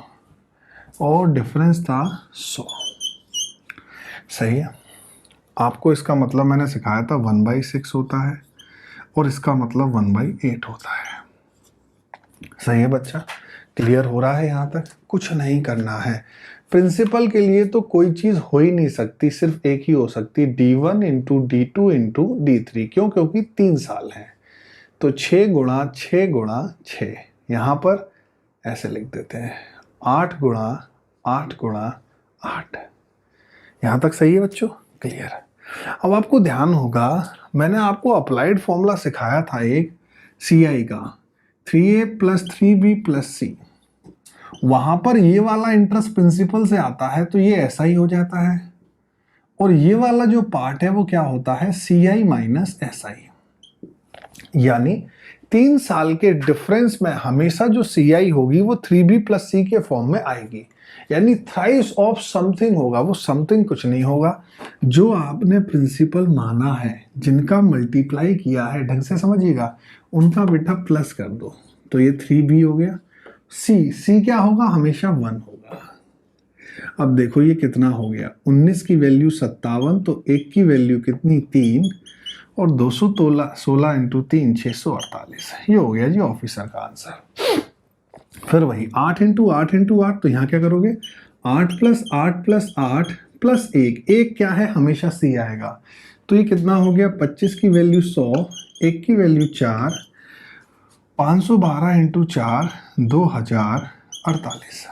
और डिफरेंस था 100, सही है। आपको इसका मतलब मैंने सिखाया था 1/6 होता है, और इसका मतलब 1/8 होता है, सही है बच्चा। क्लियर हो रहा है यहाँ तक? कुछ नहीं करना है। प्रिंसिपल के लिए तो कोई चीज हो ही नहीं सकती, सिर्फ एक ही हो सकती, D1 into D2 into D3। क्यों? क्योंकि 3 साल हैं, तो 6 गुणा 6 गुणा 6, यहाँ पर ऐसे लिख देते हैं 8 गुणा 8 गुणा 8। यहाँ तक सही है बच्चों? क्लियर। अब आपको ध्यान होगा, मैंने आपको अप्लाइड फॉर्मूला सिखाया था एक CI का, 3A + 3B + C। वहां पर ये वाला इंटरेस्ट प्रिंसिपल से आता है, तो ये ऐसा ही हो जाता है, और ये वाला जो पार्ट है वो क्या होता है? CI - SI। यानी 3 साल के डिफरेंस में हमेशा जो CI होगी वो 3B + C के फॉर्म में आएगी, यानी थ्राइस ऑफ समथिंग होगा। वो समथिंग कुछ नहीं होगा, जो आपने प्रिंसिपल माना है, जिनका मल्टीप्लाई किया है, ढंग से समझिएगा, उनका बेटा प्लस कर दो, तो ये 3B हो गया। C क्या होगा? हमेशा 1 होगा। अब देखो ये कितना हो गया, 19 की वैल्यू 57, तो 1 की वैल्यू कितनी? 3, और 216 इंटू 3 648। ये हो गया जी ऑफिसर का आंसर। फिर वही 8 इंटू 8 इंटू 8, तो यहाँ क्या करोगे? 8 + 8 + 8 + 1, 1 क्या है? हमेशा C आएगा, तो ये कितना हो गया? 25 की वैल्यू 100, 1 की वैल्यू 4, 512 इंटू 4 2048।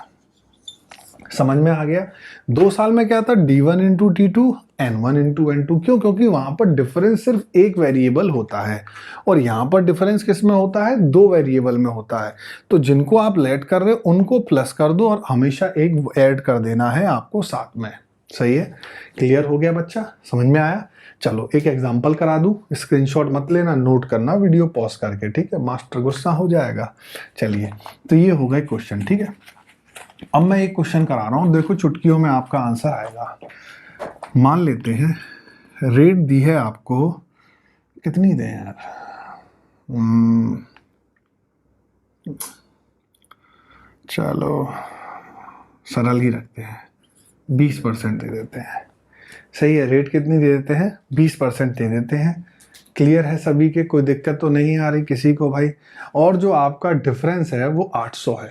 समझ में आ गया? 2 साल में क्या था? D1 into D2, N1 into N2। क्यों? क्योंकि वहां पर डिफरेंस सिर्फ एक वेरिएबल होता है, और यहां पर डिफरेंस किस में होता है? 2 वेरिएबल में होता है। तो जिनको आप लेट कर रहे हो उनको प्लस कर दो, और हमेशा एक ऐड कर देना है आपको साथ में, सही है। क्लियर हो गया बच्चा? समझ में आया? चलो एक एग्जाम्पल करा दूं, स्क्रीनशॉट मत लेना, नोट करना वीडियो पॉज करके, ठीक है, मास्टर गुस्सा हो जाएगा। चलिए, तो ये हो गए क्वेश्चन, ठीक है। अब मैं एक क्वेश्चन करा रहा हूं, देखो चुटकियों में आपका आंसर आएगा। मान लेते हैं रेट दी है आपको, कितनी दें यार, चलो सरल ही रखते हैं, 20% दे देते हैं। सही है, रेट कितनी दे देते हैं, 20% दे देते हैं। क्लियर है सभी के, कोई दिक्कत तो नहीं आ रही किसी को भाई। और जो आपका डिफरेंस है वो 800 है।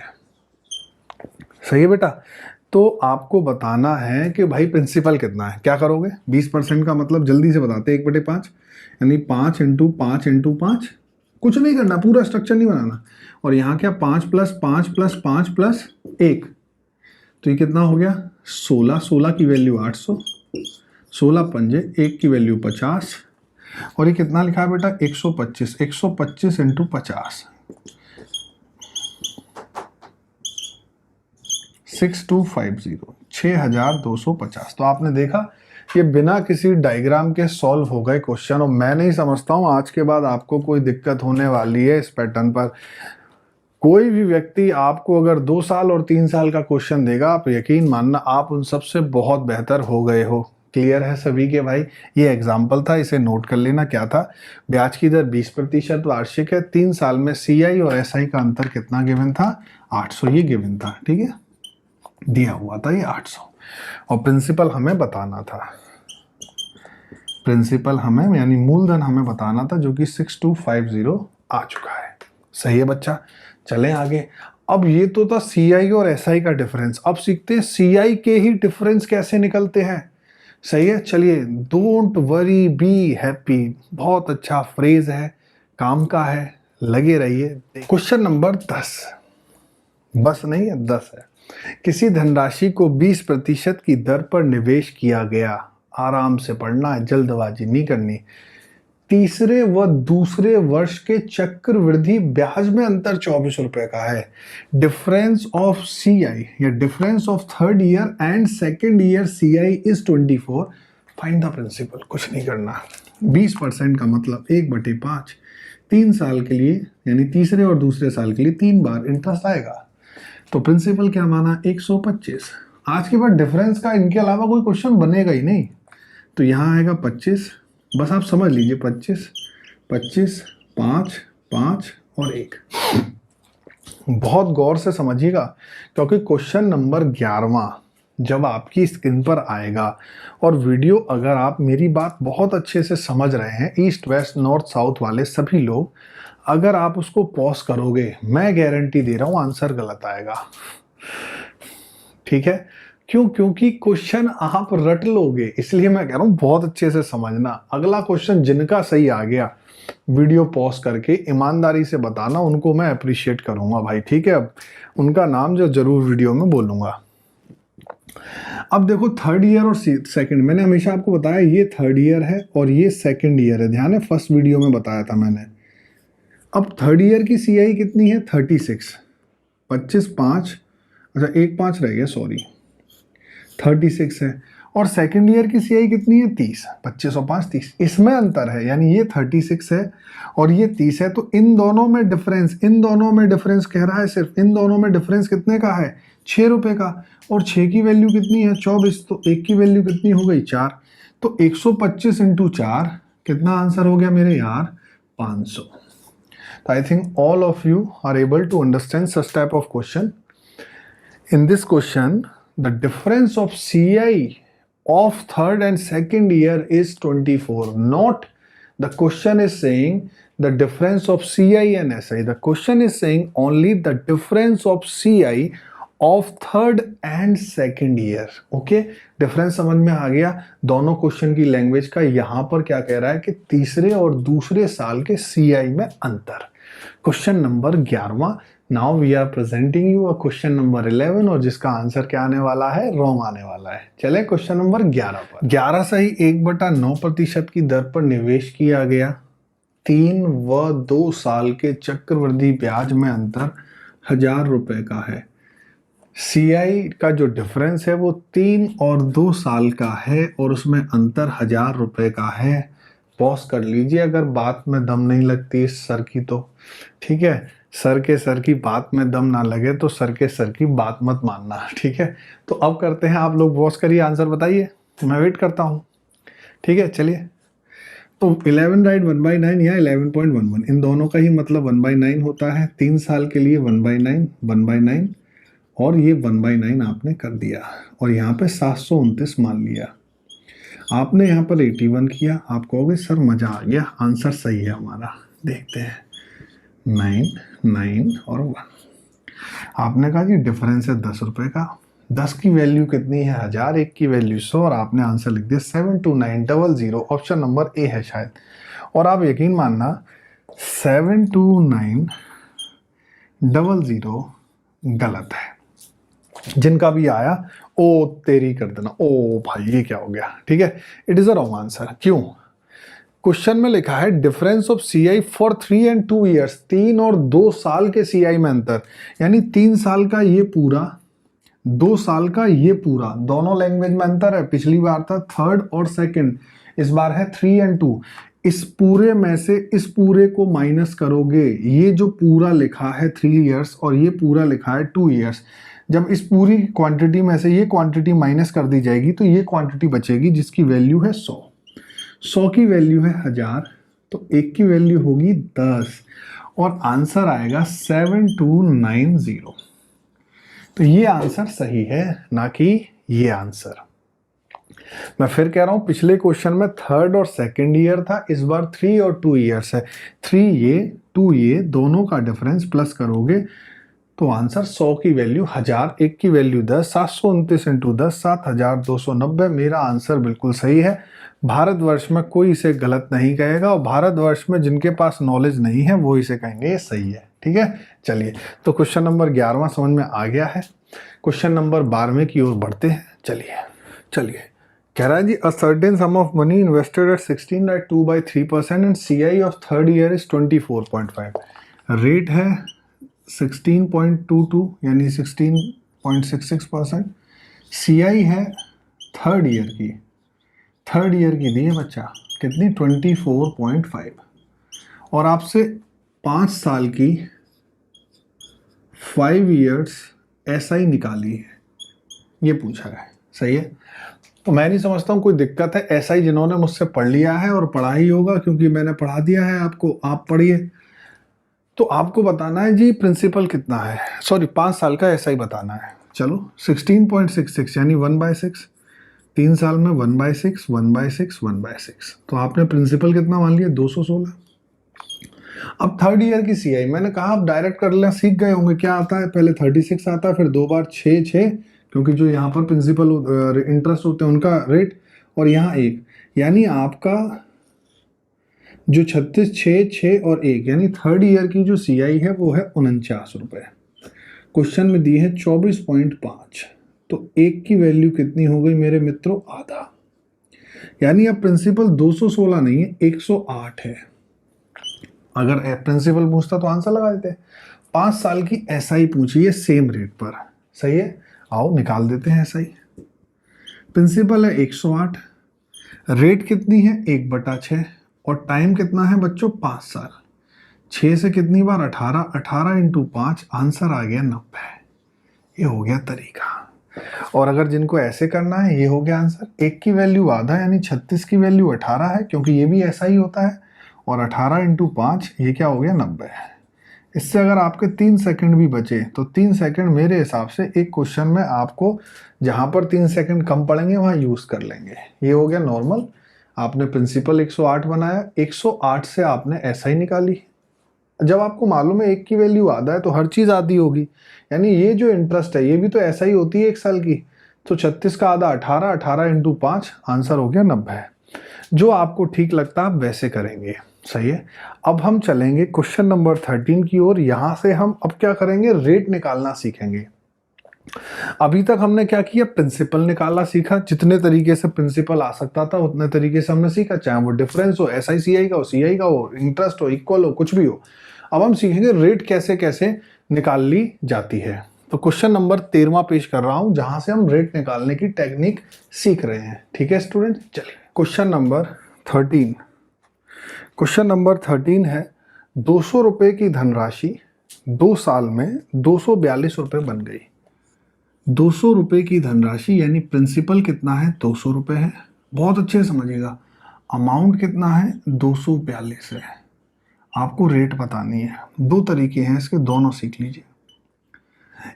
सही है बेटा, तो आपको बताना है कि भाई प्रिंसिपल कितना है। क्या करोगे, 20% का मतलब जल्दी से बताते हैं, 1/5 यानी 5 इंटू 5 इंटू 5, कुछ नहीं करना, पूरा स्ट्रक्चर नहीं बनाना। और यहाँ क्या 5 प्लस 5 प्लस 5 प्लस 1, तो ये कितना हो गया 16। 16 की वैल्यू 800, 16 पंजे 1 की वैल्यू 50, और ये कितना लिखा है बेटा 125। 125 इंटू 50, 6250, 6250। तो आपने देखा ये बिना किसी डायग्राम के सॉल्व हो गए क्वेश्चन। और मैं नहीं समझता हूँ आज के बाद आपको कोई दिक्कत होने वाली है इस पैटर्न पर। कोई भी व्यक्ति आपको अगर 2 साल और 3 साल का क्वेश्चन देगा, आप यकीन मानना आप उन सबसे बहुत बेहतर हो गए हो। क्लियर है सभी के भाई। ये एग्जाम्पल था, इसे नोट कर लेना। क्या था, ब्याज की दर 20% वार्षिक है, 3 साल में सीआई और एसआई का अंतर कितना गिवन था, 800 ये गिवन था। ठीक है, दिया हुआ था ये 800, और प्रिंसिपल हमें बताना था। प्रिंसिपल हमें यानी मूलधन हमें बताना था, जो कि 6250 आ चुका है। सही है बच्चा, चलें आगे। अब ये तो था सीआई और एसआई का डिफरेंस। अब सीखते हैं सीआई के ही डिफरेंस कैसे निकलते हैं। सही है, चलिए। डोंट वरी बी हैप्पी, बहुत अच्छा फ्रेज है, काम का है, लगे रहिए। क्वेश्चन नंबर 10, बस नहीं है 10 है। किसी धनराशि को 20% की दर पर निवेश किया गया। आराम से पढ़ना है, जल्दबाजी नहीं करनी। तीसरे व दूसरे वर्ष के चक्रवृद्धि ब्याज में अंतर 24 रुपए का है। डिफरेंस ऑफ सीआई या difference of third year and second year CI is 24। Find the principal. कुछ नहीं करना। 20% का मतलब 1/5, 3 साल के लिए यानी तीसरे और दूसरे साल के लिए 3 बार इंटरेस्ट आएगा। तो प्रिंसिपल क्या माना, 125। आज के बाद डिफरेंस का इनके अलावा कोई क्वेश्चन बनेगा ही नहीं, तो यहाँ आएगा 25। बस आप समझ लीजिए 25, 25, 5, 5 और 1। बहुत गौर से समझिएगा, क्योंकि क्वेश्चन नंबर 11वां जब आपकी स्क्रीन पर आएगा, और वीडियो अगर आप मेरी बात बहुत अच्छे से समझ रहे हैं, ईस्ट वेस्ट नॉर्थ साउथ वाले सभी लोग, अगर आप उसको पॉज करोगे, मैं गारंटी दे रहा हूं आंसर गलत आएगा। ठीक है, क्यों, क्योंकि क्वेश्चन आप रट लोगे, इसलिए मैं कह रहा हूं बहुत अच्छे से समझना। अगला क्वेश्चन जिनका सही आ गया, वीडियो पॉज करके ईमानदारी से बताना, उनको मैं अप्रिशिएट करूंगा भाई। ठीक है, अब उनका नाम जो जरूर वीडियो में बोलूंगा। अब देखो थर्ड ईयर और सेकंड, मैंने हमेशा आपको बताया ये थर्ड ईयर है और ये सेकंड ईयर है, ध्यान है, फर्स्ट वीडियो में बताया था मैंने। अब थर्ड ईयर की सीआई कितनी है, 36, 25, 5, अच्छा 1 5 रह गया, सॉरी, 36 है। और सेकेंड ईयर की सीआई कितनी है, 30, 25 और 5 30, इसमें अंतर है, यानी ये 36 है और ये 30 है। तो इन दोनों में डिफरेंस, इन दोनों में डिफरेंस कह रहा है, सिर्फ इन दोनों में डिफरेंस कितने का है, 6 रुपए का। और 6 की वैल्यू कितनी है, 24, तो 1 की वैल्यू कितनी हो गई, 4। तो 125 इंटू 4 कितना आंसर हो गया मेरे यार, 500। तो I think all of you are able to understand such type of question. In this question, the difference of CI of third and second year is 24. Not the question is saying the difference of CI and SI. The question is saying only the difference of CI of third and second year. Okay? Difference समझ में आ गया दोनों question की language का। यहां पर क्या कह रहा है कि तीसरे और दूसरे साल के CI में अंतर। क्वेश्चन नंबर 11वां। Now we are presenting you a question number 11, और जिसका आंसर क्या आने वाला है, रॉन्ग आने वाला है। चले क्वेश्चन नंबर 11 पर। 11 सही 1/9% की दर पर निवेश किया गया। 3 व 2 साल के चक्रवृद्धि ब्याज में अंतर 1000 रुपए का है। सीआई का जो डिफरेंस है वो 3 और 2 साल का है, और उसमें अंतर 1000 रुपए का है। पॉज कर लीजिए अगर बात में दम नहीं लगती इस सर की तो। ठीक है, सर की बात में दम ना लगे तो सर की बात मत मानना। ठीक है, तो अब करते हैं, आप लोग पॉज करिए, आंसर बताइए। मैं वेट करता हूँ। ठीक है, चलिए। तो 11 राइट 1/9 या 11.11 इन दोनों का ही मतलब 1/9 होता है। 3 साल के लिए 1/9 1/9 और ये 1/9 आपने कर दिया और यहाँ पे 729 मान लिया। आपने यहाँ पर 81 किया। आप कहोगे सर मज़ा आ गया, आंसर सही है हमारा। देखते हैं 9 9 और 1। आपने कहा जी डिफरेंस है 10 रुपये का। 10 की वैल्यू कितनी है 1000, 1 की वैल्यू 100 और आपने आंसर लिख दिया 72900। ऑप्शन नंबर ए है शायद। और आप यकीन मानना 72900 गलत है। जिनका भी आया ओ तेरी कर देना, ओ भाई ये क्या हो गया। ठीक है, it is a wrong answer. क्यों? क्वेश्चन में लिखा है difference of CI for 3 and 2 years, 3 और 2 साल के सीआई में अंतर, यानी 3 साल का ये पूरा, 2 साल का ये पूरा, दोनों लैंग्वेज में अंतर है। पिछली बार था 3rd और 2nd, इस बार है 3 and 2। इस पूरे में से इस पूरे को माइनस करोगे, ये जो पूरा लिखा है 3 years और ये पूरा लिखा है 2 years, जब इस पूरी क्वांटिटी में से ये क्वांटिटी माइनस कर दी जाएगी तो ये क्वांटिटी बचेगी जिसकी वैल्यू है 100। 100 की वैल्यू है 1000, तो 1 की वैल्यू होगी 10 और आंसर आएगा 7290। तो ये आंसर सही है, ना कि ये आंसर। मैं फिर कह रहा हूं पिछले क्वेश्चन में 3rd और 2nd ईयर था, इस बार 3 और 2 ईयर्स है। 3 ये 2 ये दोनों का डिफरेंस प्लस करोगे तो आंसर 100 की वैल्यू 1000, 1 की वैल्यू 10, 729 इंटू 10 7290। मेरा आंसर बिल्कुल सही है। भारतवर्ष में कोई इसे गलत नहीं कहेगा और भारतवर्ष में जिनके पास नॉलेज नहीं है वो इसे कहेंगे ये सही है। ठीक है, चलिए। तो क्वेश्चन नंबर 11वां समझ में आ गया है। क्वेश्चन नंबर 12वें की ओर बढ़ते हैं। चलिए कह रहा है जी, a certain sum of money invested at 16.2/3% and CI of 3rd year is 24.5। Rate है 16.22 यानी 16.66%। सीआई है 3rd ईयर की दी है बच्चा, कितनी 24.5। और आपसे 5 साल की 5 years एसआई निकाली है, ये पूछा है। सही है, तो मैं नहीं समझता हूँ कोई दिक्कत है। एसआई जिन्होंने मुझसे पढ़ लिया है और पढ़ा ही होगा क्योंकि मैंने पढ़ा दिया है आपको, आप पढ़िए। तो आपको बताना है जी प्रिंसिपल कितना है, सॉरी 5 साल का एसआई बताना है। चलो 16.66 यानी 1/6, 3 साल में 1/6 1/6 1/6, तो आपने प्रिंसिपल कितना मान लिया 216। अब 3rd ईयर की सीआई मैंने कहा आप डायरेक्ट कर लेना, सीख गए होंगे क्या आता है। पहले 36 आता है, फिर 2 बार 6 6, क्योंकि जो यहाँ पर प्रिंसिपल इंटरेस्ट होते हैं उनका रेट, और यहाँ 1, यानी आपका जो 36 6 6 और 1 यानी 3rd ईयर की जो सीआई है वो है 49 रुपये। क्वेश्चन में दी है 24.5, तो 1 की वैल्यू कितनी हो गई मेरे मित्रों आधा, यानी अब प्रिंसिपल 216 नहीं है 108 है। अगर प्रिंसिपल पूछता तो आंसर लगा देते। 5 साल की एसआई पूछी है सेम रेट पर। सही है, आओ निकाल देते हैं एसआई। प्रिंसिपल है 108, रेट कितनी है 1/6 और टाइम कितना है बच्चों 5 साल। 6 से कितनी बार 18, 18 इंटू 5, आंसर आ गया 90। ये हो गया तरीका। और अगर जिनको ऐसे करना है ये हो गया आंसर। 1 की वैल्यू आधा यानी 36 की वैल्यू 18 है, क्योंकि ये भी ऐसा ही होता है, और 18 इंटू 5 ये क्या हो गया 90। इससे अगर आपके 3 सेकंड भी बचे तो 3 सेकंड मेरे हिसाब से एक क्वेश्चन में आपको जहां पर 3 सेकंड कम पड़ेंगे वहां यूज कर लेंगे। ये हो गया नॉर्मल। आपने प्रिंसिपल 108 बनाया, 108 से आपने एसआई निकाली। जब आपको मालूम है 1 की वैल्यू आधा है तो हर चीज आधी होगी, यानी ये जो इंटरेस्ट है ये भी तो ऐसा ही होती है 1 साल की। तो 36 का आधा 18, 18 इंटू 5, आंसर हो गया 90। जो आपको ठीक लगता है आप वैसे करेंगे। सही है, अब हम चलेंगे क्वेश्चन नंबर 13 की ओर। यहां से हम अब क्या करेंगे, रेट निकालना सीखेंगे। अभी तक हमने क्या किया, प्रिंसिपल निकालना सीखा। जितने तरीके से प्रिंसिपल आ सकता था उतने तरीके से हमने सीखा, चाहे वो डिफरेंस हो, एसआई सीआई का हो, सीआई का हो, इंटरेस्ट हो, इक्वल हो, कुछ भी हो। अब हम सीखेंगे रेट कैसे कैसे निकाल ली जाती है। तो क्वेश्चन नंबर 13वां पेश कर रहा हूं जहां से हम रेट निकालने की टेक्निक सीख रहे हैं। ठीक है स्टूडेंट, चलिए क्वेश्चन नंबर 13। क्वेश्चन नंबर 13 है 200 रुपए की धनराशि 2 साल में 242 रुपए बन गई। ₹200 की धनराशि यानी प्रिंसिपल कितना है, ₹200 है। बहुत अच्छे से समझिएगा, अमाउंट कितना है, 242 है। आपको रेट बतानी है। दो तरीके हैं इसके, दोनों सीख लीजिए।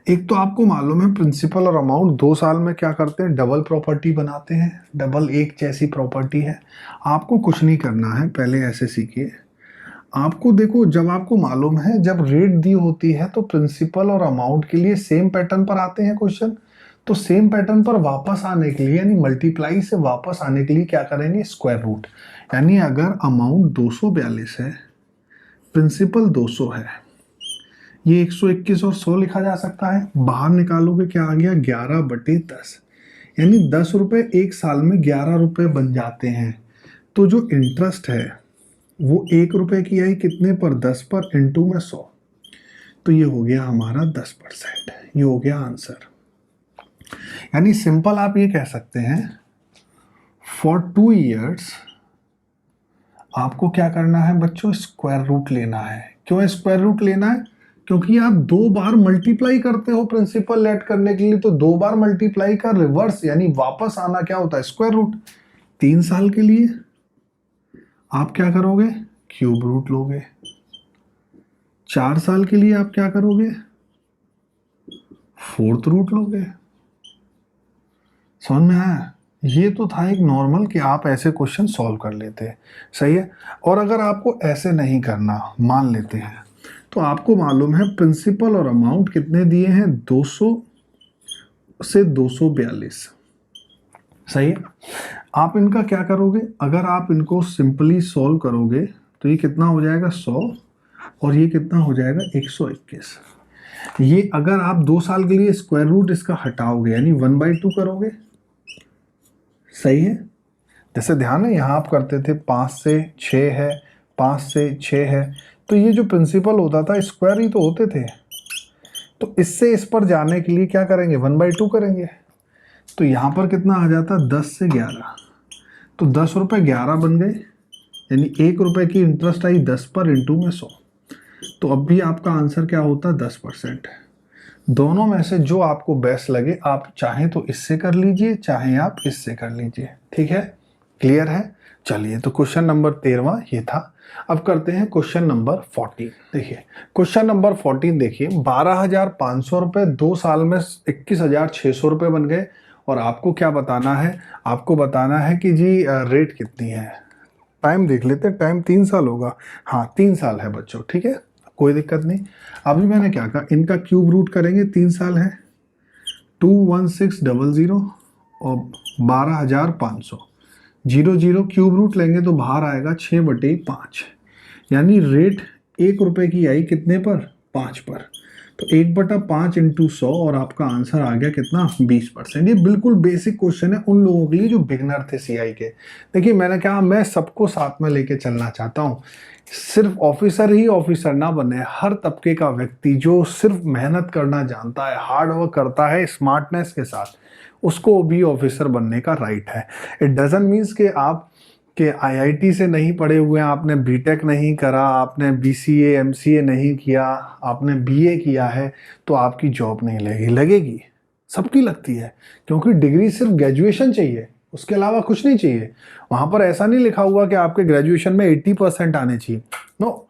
एक तो आपको मालूम है प्रिंसिपल और अमाउंट 2 साल में क्या करते हैं, डबल प्रॉपर्टी बनाते हैं। डबल एक जैसी प्रॉपर्टी है। आपको कुछ नहीं करना है, पहले ऐसे सीखिए। आपको देखो, जब आपको मालूम है जब रेट दी होती है तो प्रिंसिपल और अमाउंट के लिए सेम पैटर्न पर आते हैं क्वेश्चन। तो सेम पैटर्न पर वापस आने के लिए यानी मल्टीप्लाई से वापस आने के लिए क्या करेंगे, स्क्वायर रूट। यानी अगर अमाउंट 242 है, प्रिंसिपल 200 है, ये 121 और 100 लिखा जा सकता है। बाहर निकालोगे क्या आ गया, 11/10। यानी 10 रुपए एक साल में 11 रुपए बन जाते हैं। तो जो इंटरेस्ट है वो 1 रुपए की आई कितने पर, 10 पर, इंटू में 100। तो ये हो गया हमारा 10%। ये हो गया आंसर। यानी सिंपल आप ये कह सकते हैं, फॉर 2 ईयर्स आपको क्या करना है बच्चों, स्क्वायर रूट लेना है। क्यों स्क्वायर रूट लेना है, क्योंकि आप 2 बार मल्टीप्लाई करते हो प्रिंसिपल लेट करने के लिए। तो 2 बार मल्टीप्लाई का रिवर्स यानी वापस आना क्या होता है, स्क्वायर रूट। 3 साल के लिए आप क्या करोगे, क्यूब रूट लोगे। 4 साल के लिए आप क्या करोगे, फोर्थ रूट लोगे। समझ में आया। ये तो था एक नॉर्मल कि आप ऐसे क्वेश्चन सॉल्व कर लेते हैं, सही है। और अगर आपको ऐसे नहीं करना, मान लेते हैं, तो आपको मालूम है प्रिंसिपल और अमाउंट कितने दिए हैं, 200 से 242, सही है। आप इनका क्या करोगे, अगर आप इनको सिंपली सॉल्व करोगे तो ये कितना हो जाएगा, 100, और ये कितना हो जाएगा, 121। ये अगर आप 2 साल के लिए स्क्वायर रूट इसका हटाओगे यानी 1/2 करोगे, सही है। जैसे ध्यान है यहाँ आप करते थे 5 से 6 है, 5 से 6 है, तो ये जो प्रिंसिपल होता था स्क्वायर ही तो होते थे। तो इससे इस पर जाने के लिए क्या करेंगे, 1/2 करेंगे। तो यहाँ पर कितना आ जाता, 10 से 11। तो 10 रुपये 11 बन गए, यानी 1 रुपये की इंटरेस्ट आई 10 पर, इंटू में 100। तो अब भी आपका आंसर क्या होता, 10%। दोनों में से जो आपको बेस्ट लगे, आप चाहें तो इससे कर लीजिए, चाहे आप इससे कर लीजिए, ठीक है। क्लियर है। चलिए, तो क्वेश्चन नंबर 13वां ये था। अब करते हैं क्वेश्चन नंबर 14। देखिए क्वेश्चन नंबर 14 देखिए, 12,500 रुपये 2 साल में 21,600 रुपये बन गए। और आपको क्या बताना है, आपको बताना है कि जी रेट कितनी है। टाइम देख लेते हैं, टाइम 3 साल होगा। हाँ 3 साल है बच्चों, ठीक है, कोई दिक्कत नहीं। अभी मैंने क्या कहा, इनका क्यूब रूट करेंगे, 3 साल है, 21600 और 12,500, 00 क्यूब रूट लेंगे तो बाहर आएगा 6/5। यानी रेट 1 रुपए की आई कितने पर, 5 पर। तो 1/5 इंटू 100 और आपका आंसर आ गया कितना, 20%। ये बिल्कुल बेसिक क्वेश्चन है उन लोगों के लिए जो बिगनर थे सीआई के। देखिए मैंने कहा मैं सबको साथ में लेके चलना चाहता हूँ। सिर्फ ऑफिसर ही ऑफिसर ना बने, हर तबके का व्यक्ति जो सिर्फ मेहनत करना जानता है, हार्ड वर्क करता है स्मार्टनेस के साथ, उसको भी ऑफिसर बनने का राइट है। इट डजंट मीन्स कि आप के आईआईटी से नहीं पढ़े हुए हैं, आपने बीटेक नहीं करा, आपने बीसीए एमसीए नहीं किया, आपने बीए किया है तो आपकी जॉब नहीं लगेगी। लगेगी, सबकी लगती है, क्योंकि डिग्री सिर्फ ग्रेजुएशन चाहिए, उसके अलावा कुछ नहीं चाहिए। वहाँ पर ऐसा नहीं लिखा हुआ कि आपके ग्रेजुएशन में 80% आने चाहिए, नो,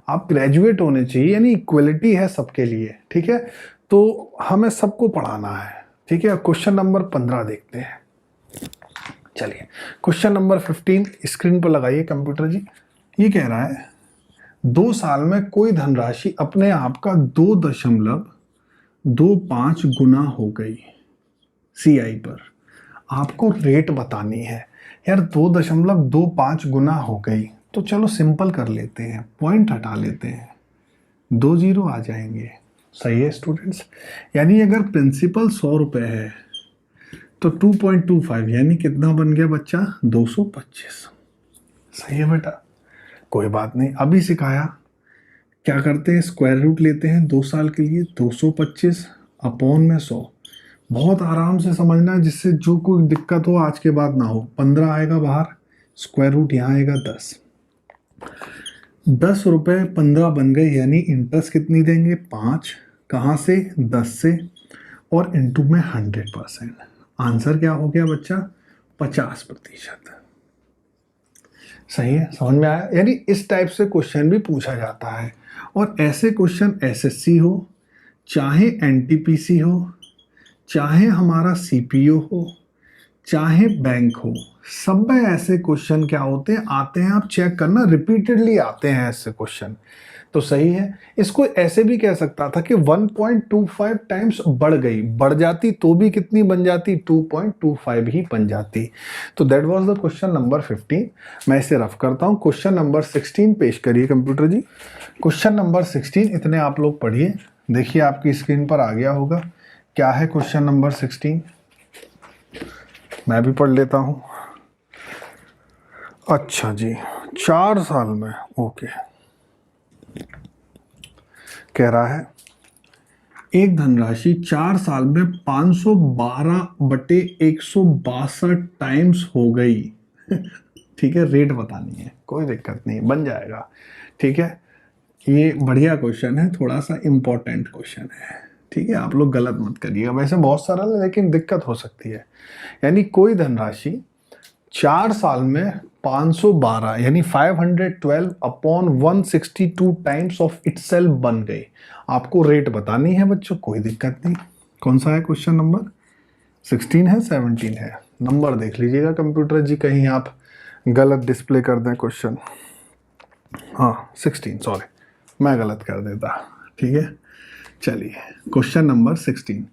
आप ग्रेजुएट होने चाहिए, यानी इक्वलिटी है सबके लिए, ठीक है। तो हमें सबको पढ़ाना है, ठीक है। क्वेश्चन नंबर 15 देखते हैं। चलिए क्वेश्चन नंबर 15 स्क्रीन पर लगाइए कंप्यूटर जी। ये कह रहा है 2 साल में कोई धनराशि अपने आप का 2.25 गुना हो गई सीआई पर। आपको रेट बतानी है। यार 2.25 गुना हो गई, तो चलो सिंपल कर लेते हैं, पॉइंट हटा लेते हैं, 2 जीरो आ जाएंगे, सही है स्टूडेंट्स। यानी अगर प्रिंसिपल 100 रुपये है तो 2.25 यानी कितना बन गया बच्चा, 225। सही है बेटा, कोई बात नहीं, अभी सिखाया। क्या करते हैं, स्क्वायर रूट लेते हैं 2 साल के लिए, 225 अपॉन में 100। बहुत आराम से समझना, जिससे जो कोई दिक्कत हो आज के बाद ना हो। 15 आएगा बाहर, स्क्वायर रूट यहाँ आएगा 10। 10 रुपये 15 बन गए, यानी इंटरेस्ट कितनी देंगे, 5। कहाँ से, 10 से। और इंटू में 100%। आंसर क्या हो गया बच्चा? 50%। सही है, समझ में आया? यानी इस टाइप से क्वेश्चन भी पूछा जाता है। और ऐसे क्वेश्चन एसएससी हो, चाहे एनटीपीसी हो, चाहे हमारा सीपीओ हो, चाहे बैंक हो, सब में ऐसे क्वेश्चन क्या होते हैं, आते हैं। आप चेक करना, रिपीटेडली आते हैं ऐसे क्वेश्चन। तो सही है। इसको ऐसे भी कह सकता था कि 1.25 टाइम्स बढ़ जाती तो भी कितनी बन जाती? 2.25 ही बन जाती। तो that was the question number 15। मैं इसे रफ करता हूं। क्वेश्चन नंबर 16 पेश करिए कंप्यूटर जी। क्वेश्चन नंबर 16 इतने आप लोग पढ़िए। देखिए आपकी स्क्रीन पर आ गया होगा। क्या है क्वेश्चन नंबर 16? मैं भी पढ़ लेता हूं। अच्छा जी, 4 साल में, ओके। कह रहा है एक धनराशि 4 साल में 512/162 टाइम्स हो गई। ठीक है, रेट बतानी है, कोई दिक्कत नहीं, बन जाएगा। ठीक है, ये बढ़िया क्वेश्चन है, थोड़ा सा इंपॉर्टेंट क्वेश्चन है। ठीक है, आप लोग गलत मत करिएगा। वैसे बहुत सरल है लेकिन दिक्कत हो सकती है। यानी कोई धनराशि 4 साल में 512 यानी 512/162 टाइम्स ऑफ इटसेल्फ बन गई। आपको रेट बतानी है बच्चों, कोई दिक्कत नहीं। कौन सा है क्वेश्चन नंबर? 16 है, 17 है? नंबर देख लीजिएगा कंप्यूटर जी, कहीं आप गलत डिस्प्ले कर दें क्वेश्चन। हाँ 16, सॉरी मैं गलत कर देता। ठीक है, चलिए क्वेश्चन नंबर 16।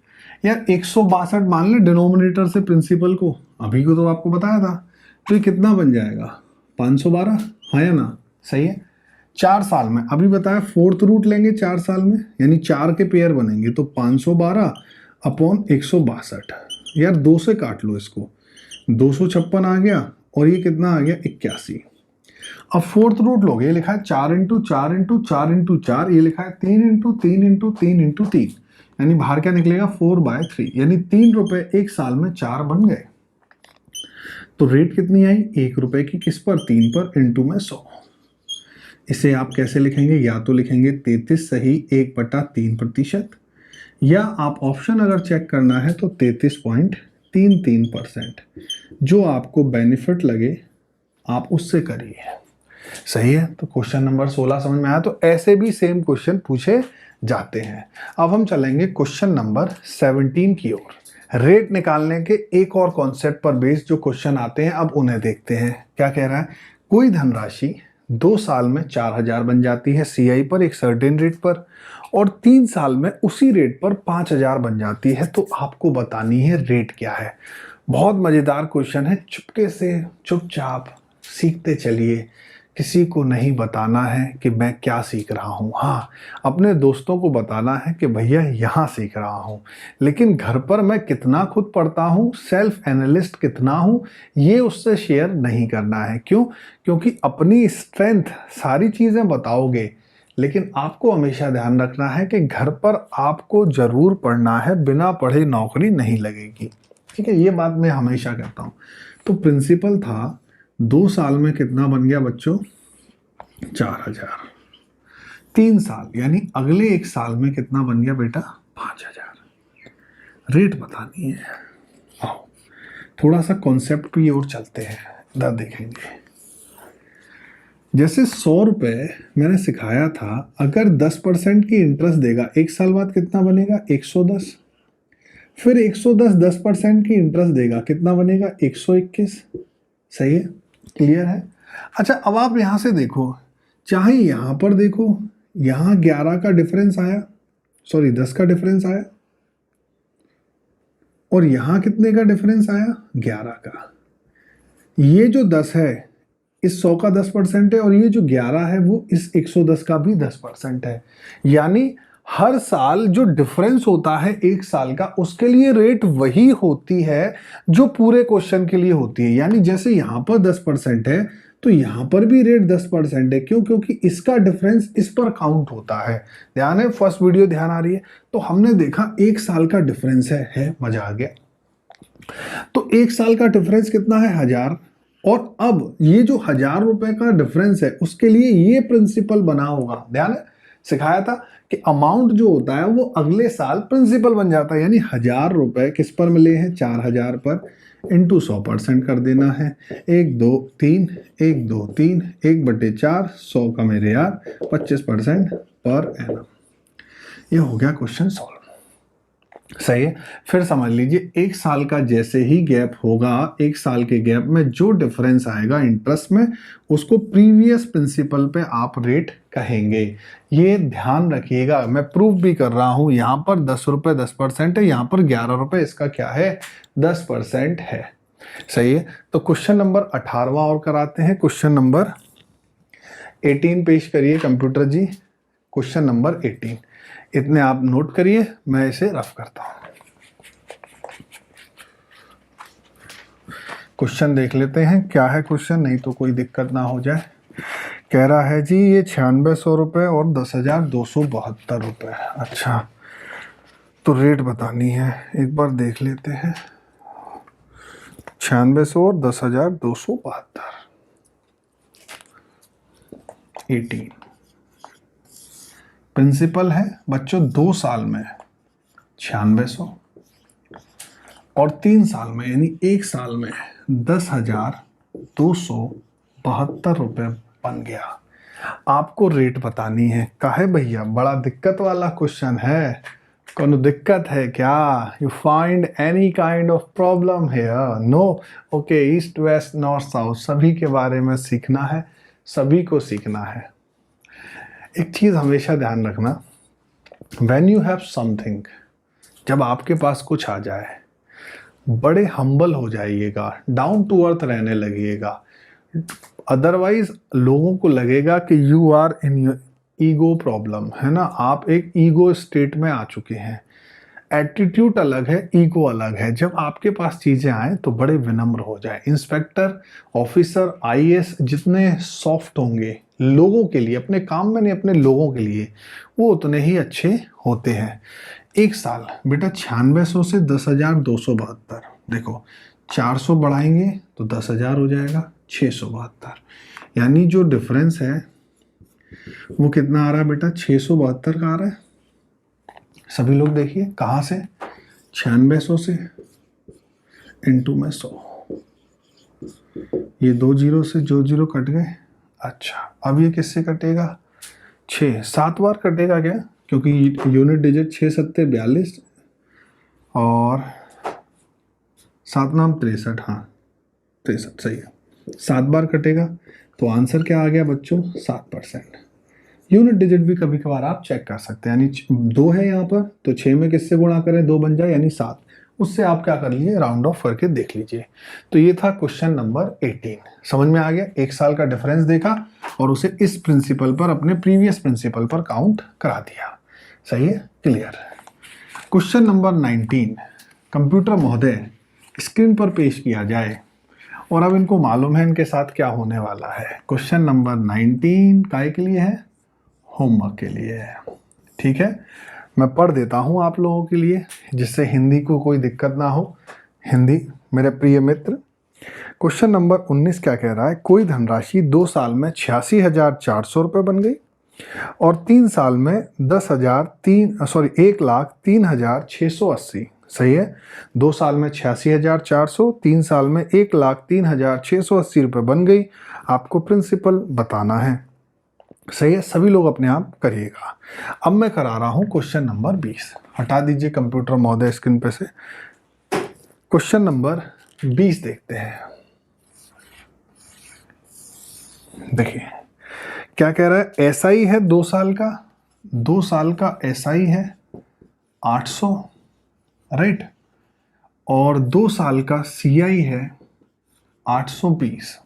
यार 162 मान ले डिनोमिनेटर से प्रिंसिपल को, अभी को तो आपको बताया था। तो ये कितना बन जाएगा? 512, हाँ या ना? सही है। 4 साल में, अभी बताया फोर्थ रूट लेंगे 4 साल में, यानी 4 के पेयर बनेंगे। तो 512/162। यार 2 से काट लो इसको, 256 आ गया, और ये कितना आ गया? 81। अब फोर्थ रूट लोगे, ये लिखा है 4 इंटू 4 इंटू 4 इंटू 4, ये लिखा है 3 इंटू 3 इंटू 3 इंटू 3, यानी बाहर क्या निकलेगा? 4/3, यानी 3 रुपए एक साल में 4 बन गए। तो रेट कितनी आई? 1 रुपए की, किस पर? 3 पर, इंटू में 100। इसे आप कैसे लिखेंगे? या तो लिखेंगे 33 सही 1/3%, या आप ऑप्शन अगर चेक करना है तो 33.33%। जो आपको बेनिफिट लगे आप उससे करिए। सही है। तो क्वेश्चन नंबर 16 समझ में आया। तो ऐसे भी सेम क्वेश्चन पूछे जाते हैं। अब हम चलेंगे क्वेश्चन नंबर 17 की ओर। रेट निकालने के एक और कॉन्सेप्ट पर बेस्ड जो क्वेश्चन आते हैं, अब उन्हें देखते हैं। क्या कह रहा है? कोई धनराशि 2 साल में 4000 बन जाती है सीआई पर एक सर्टेन रेट पर, और 3 साल में उसी रेट पर 5000 बन जाती है। तो आपको बतानी है रेट क्या है। बहुत मजेदार क्वेश्चन है, चुपके से चुपचाप सीखते चलिए। किसी को नहीं बताना है कि मैं क्या सीख रहा हूँ। हाँ, अपने दोस्तों को बताना है कि भैया यहाँ सीख रहा हूँ, लेकिन घर पर मैं कितना खुद पढ़ता हूँ, सेल्फ एनालिस्ट कितना हूँ, ये उससे शेयर नहीं करना है। क्यों? क्योंकि अपनी स्ट्रेंथ सारी चीज़ें बताओगे, लेकिन आपको हमेशा ध्यान रखना है कि घर पर आपको जरूर पढ़ना है, बिना पढ़े नौकरी नहीं लगेगी। ठीक है, ये बात मैं हमेशा कहता हूँ। तो प्रिंसिपल था 2 साल में कितना बन गया बच्चों? 4000। 3 साल यानी अगले 1 साल में कितना बन गया बेटा? 5000। रेट बतानी है। आओ थोड़ा सा कॉन्सेप्ट की ओर चलते हैं, इधर देखेंगे। जैसे 100 रुपए मैंने सिखाया था, अगर 10% की इंटरेस्ट देगा, 1 साल बाद कितना बनेगा? 110। फिर 110 10% की इंटरेस्ट देगा, कितना बनेगा? 121। सही है, क्लियर है। अच्छा, अब आप यहां से देखो, चाहे यहां पर देखो, यहां 11 का डिफरेंस आया, सॉरी 10 का डिफरेंस आया, और यहां कितने का डिफरेंस आया? 11 का। ये जो 10 है इस 100 का 10% है, और ये जो 11 है वो इस 110 का भी 10% है। यानी हर साल जो डिफरेंस होता है 1 साल का, उसके लिए रेट वही होती है जो पूरे क्वेश्चन के लिए होती है। यानी जैसे यहां पर 10% है तो यहां पर भी रेट 10% है। क्यों? क्योंकि इसका डिफरेंस इस पर काउंट होता है। ध्यान है, फर्स्ट वीडियो ध्यान आ रही है। तो हमने देखा 1 साल का डिफरेंस है, मजा आ गया। तो 1 साल का डिफरेंस कितना है? 1000। और अब ये जो 1000 रुपए का डिफरेंस है उसके लिए ये प्रिंसिपल बना होगा। ध्यान है, सिखाया था कि अमाउंट जो होता है वो अगले साल प्रिंसिपल बन जाता है, यानी 1,000 रुपए किस पर मिले हैं, 4,000 पर, इंटू 100% कर देना है। 1 2 3 1 2 3 1/4 100 का मेरे यार 25% पर एनम। ये हो गया क्वेश्चन सॉल्व। सही है। फिर समझ लीजिए, एक साल का जैसे ही गैप होगा, एक साल के गैप में जो डिफरेंस आएगा इंटरेस्ट में, उसको प्रीवियस प्रिंसिपल पे आप रेट कहेंगे। ये ध्यान रखिएगा, मैं प्रूफ भी कर रहा हूं। यहां पर 10 रुपए 10% है, यहां पर 11 रुपए इसका क्या है, 10% है। सही है। तो क्वेश्चन नंबर 18वां और कराते हैं। क्वेश्चन नंबर 18 पेश करिए कंप्यूटर जी। क्वेश्चन नंबर 18 इतने आप नोट करिए, मैं इसे रफ करता हूं। क्वेश्चन देख लेते हैं क्या है क्वेश्चन, नहीं तो कोई दिक्कत ना हो जाए। कह रहा है जी ये 9600 रुपये और 10,272 रुपये। अच्छा, तो रेट बतानी है, एक बार देख लेते हैं। 9600 और 10,272 18 प्रिंसिपल है बच्चों 2 साल में 9600 और 3 साल में यानी 1 साल में 10,272 रुपये बन गया। आपको रेट बतानी है। काहे भैया, बड़ा दिक्कत वाला क्वेश्चन है। कोनो दिक्कत है क्या? You find any kind of problem here? No. Okay, east west north south सभी के बारे में सीखना है, सभी को सीखना है। एक चीज हमेशा ध्यान रखना, व्हेन यू हैव समथिंग, जब आपके पास कुछ आ जाए, बड़े हम्बल हो जाइएगा, डाउन टू अर्थ रहने लगिएगा। अदरवाइज लोगों को लगेगा कि you are in your ego problem, है ना, आप एक ईगो स्टेट में आ चुके हैं। एटीट्यूड अलग है, ईगो अलग है। जब आपके पास चीजें आए तो बड़े विनम्र हो जाए। इंस्पेक्टर, ऑफिसर, आईएएस जितने सॉफ्ट होंगे लोगों के लिए, अपने काम में नहीं अपने लोगों के लिए, वो उतने ही अच्छे होते हैं। एक साल बेटा 9600 से 10,272, देखो 400 बढ़ाएंगे तो 10,000 हो जाएगा, 672, यानी जो डिफरेंस है वो कितना आ रहा है बेटा, 672 का आ रहा है। सभी लोग देखिए कहाँ से, 9600 से, इंटू में 100, ये 2 जीरो से जो जीरो कट गए। अच्छा, अब ये किससे कटेगा, 7 बार कटेगा क्या, क्योंकि यूनिट डिजिट 6 सत्ते 42 और 7 नाम 63, हाँ 63 सही है, 7 बार कटेगा। तो आंसर क्या आ गया बच्चों, 7%। यूनिट डिजिट भी कभी कभार आप चेक कर सकते हैं, यानी 2 है यहाँ पर, तो 6 में किससे गुणा करें, 2 बन जाए यानी 7, उससे आप क्या कर लीजिए, राउंड ऑफ करके देख लीजिए। तो ये था क्वेश्चन नंबर 18। समझ में आ गया, एक साल का डिफरेंस देखा और उसे इस प्रिंसिपल पर, अपने प्रीवियस प्रिंसिपल पर काउंट करा दिया। सही है, क्लियर। क्वेश्चन नंबर 19 कंप्यूटर महोदय स्क्रीन पर पेश किया जाए, और अब इनको मालूम है इनके साथ क्या होने वाला है। क्वेश्चन नंबर 19 काय के लिए है, होमवर्क के लिए है। ठीक है, मैं पढ़ देता हूं आप लोगों के लिए, जिससे हिंदी को कोई दिक्कत ना हो। हिंदी मेरे प्रिय मित्र, क्वेश्चन नंबर 19 क्या कह रहा है, कोई धनराशि 2 साल में 86,400 रुपये बन गई और 3 साल में 1,03,680। सही है, 2 साल में 86,400, 3 साल में 1,03,680 रुपये बन गई। आपको प्रिंसिपल बताना है। सही है, सभी लोग अपने आप करिएगा। अब मैं करा रहा हूं क्वेश्चन नंबर 20। हटा दीजिए कंप्यूटर महोदय स्क्रीन पे से। क्वेश्चन नंबर 20 देखते हैं। देखिए क्या कह रहा है, एसआई है 2 साल का, 2 साल का एसआई है 800, राइट, और 2 साल का सीआई है 820।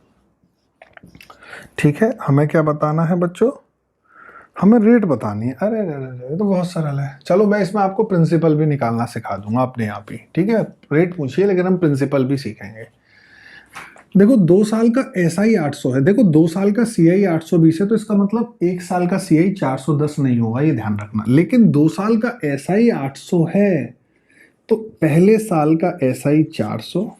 ठीक है, हमें क्या बताना है बच्चों, हमें रेट बतानी है। अरे अरे तो बहुत सरल है। चलो मैं इसमें आपको प्रिंसिपल भी निकालना सिखा दूंगा अपने आप ही। ठीक है, रेट पूछिए लेकिन हम प्रिंसिपल भी सीखेंगे। देखो 2 साल का एसआई 800 है, देखो 2 साल का सीआई 820 है, तो इसका मतलब 1 साल का सीआई 410 नहीं होगा, ये ध्यान रखना। लेकिन 2 साल का एसआई 800 है, तो पहले साल का एसआई 400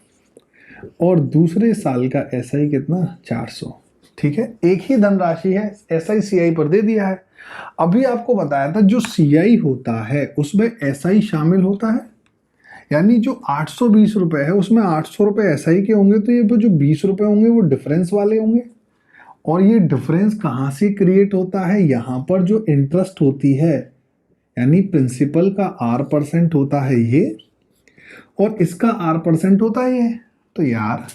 और दूसरे साल का एसआई कितना, 400। ठीक है, एक ही धनराशि है, एसआई सीआई पर दे दिया है। अभी आपको बताया था जो सीआई होता है उसमें एसआई शामिल होता है, यानी जो 820 रुपए है उसमें 800 रुपए एसआई के होंगे, तो ये जो 20 रुपए होंगे वो डिफरेंस वाले होंगे। और ये डिफरेंस कहाँ से क्रिएट होता है, यहाँ पर जो इंटरेस्ट होती है यानी प्रिंसिपल का R% होता है ये, और इसका R% होता है ये। तो यार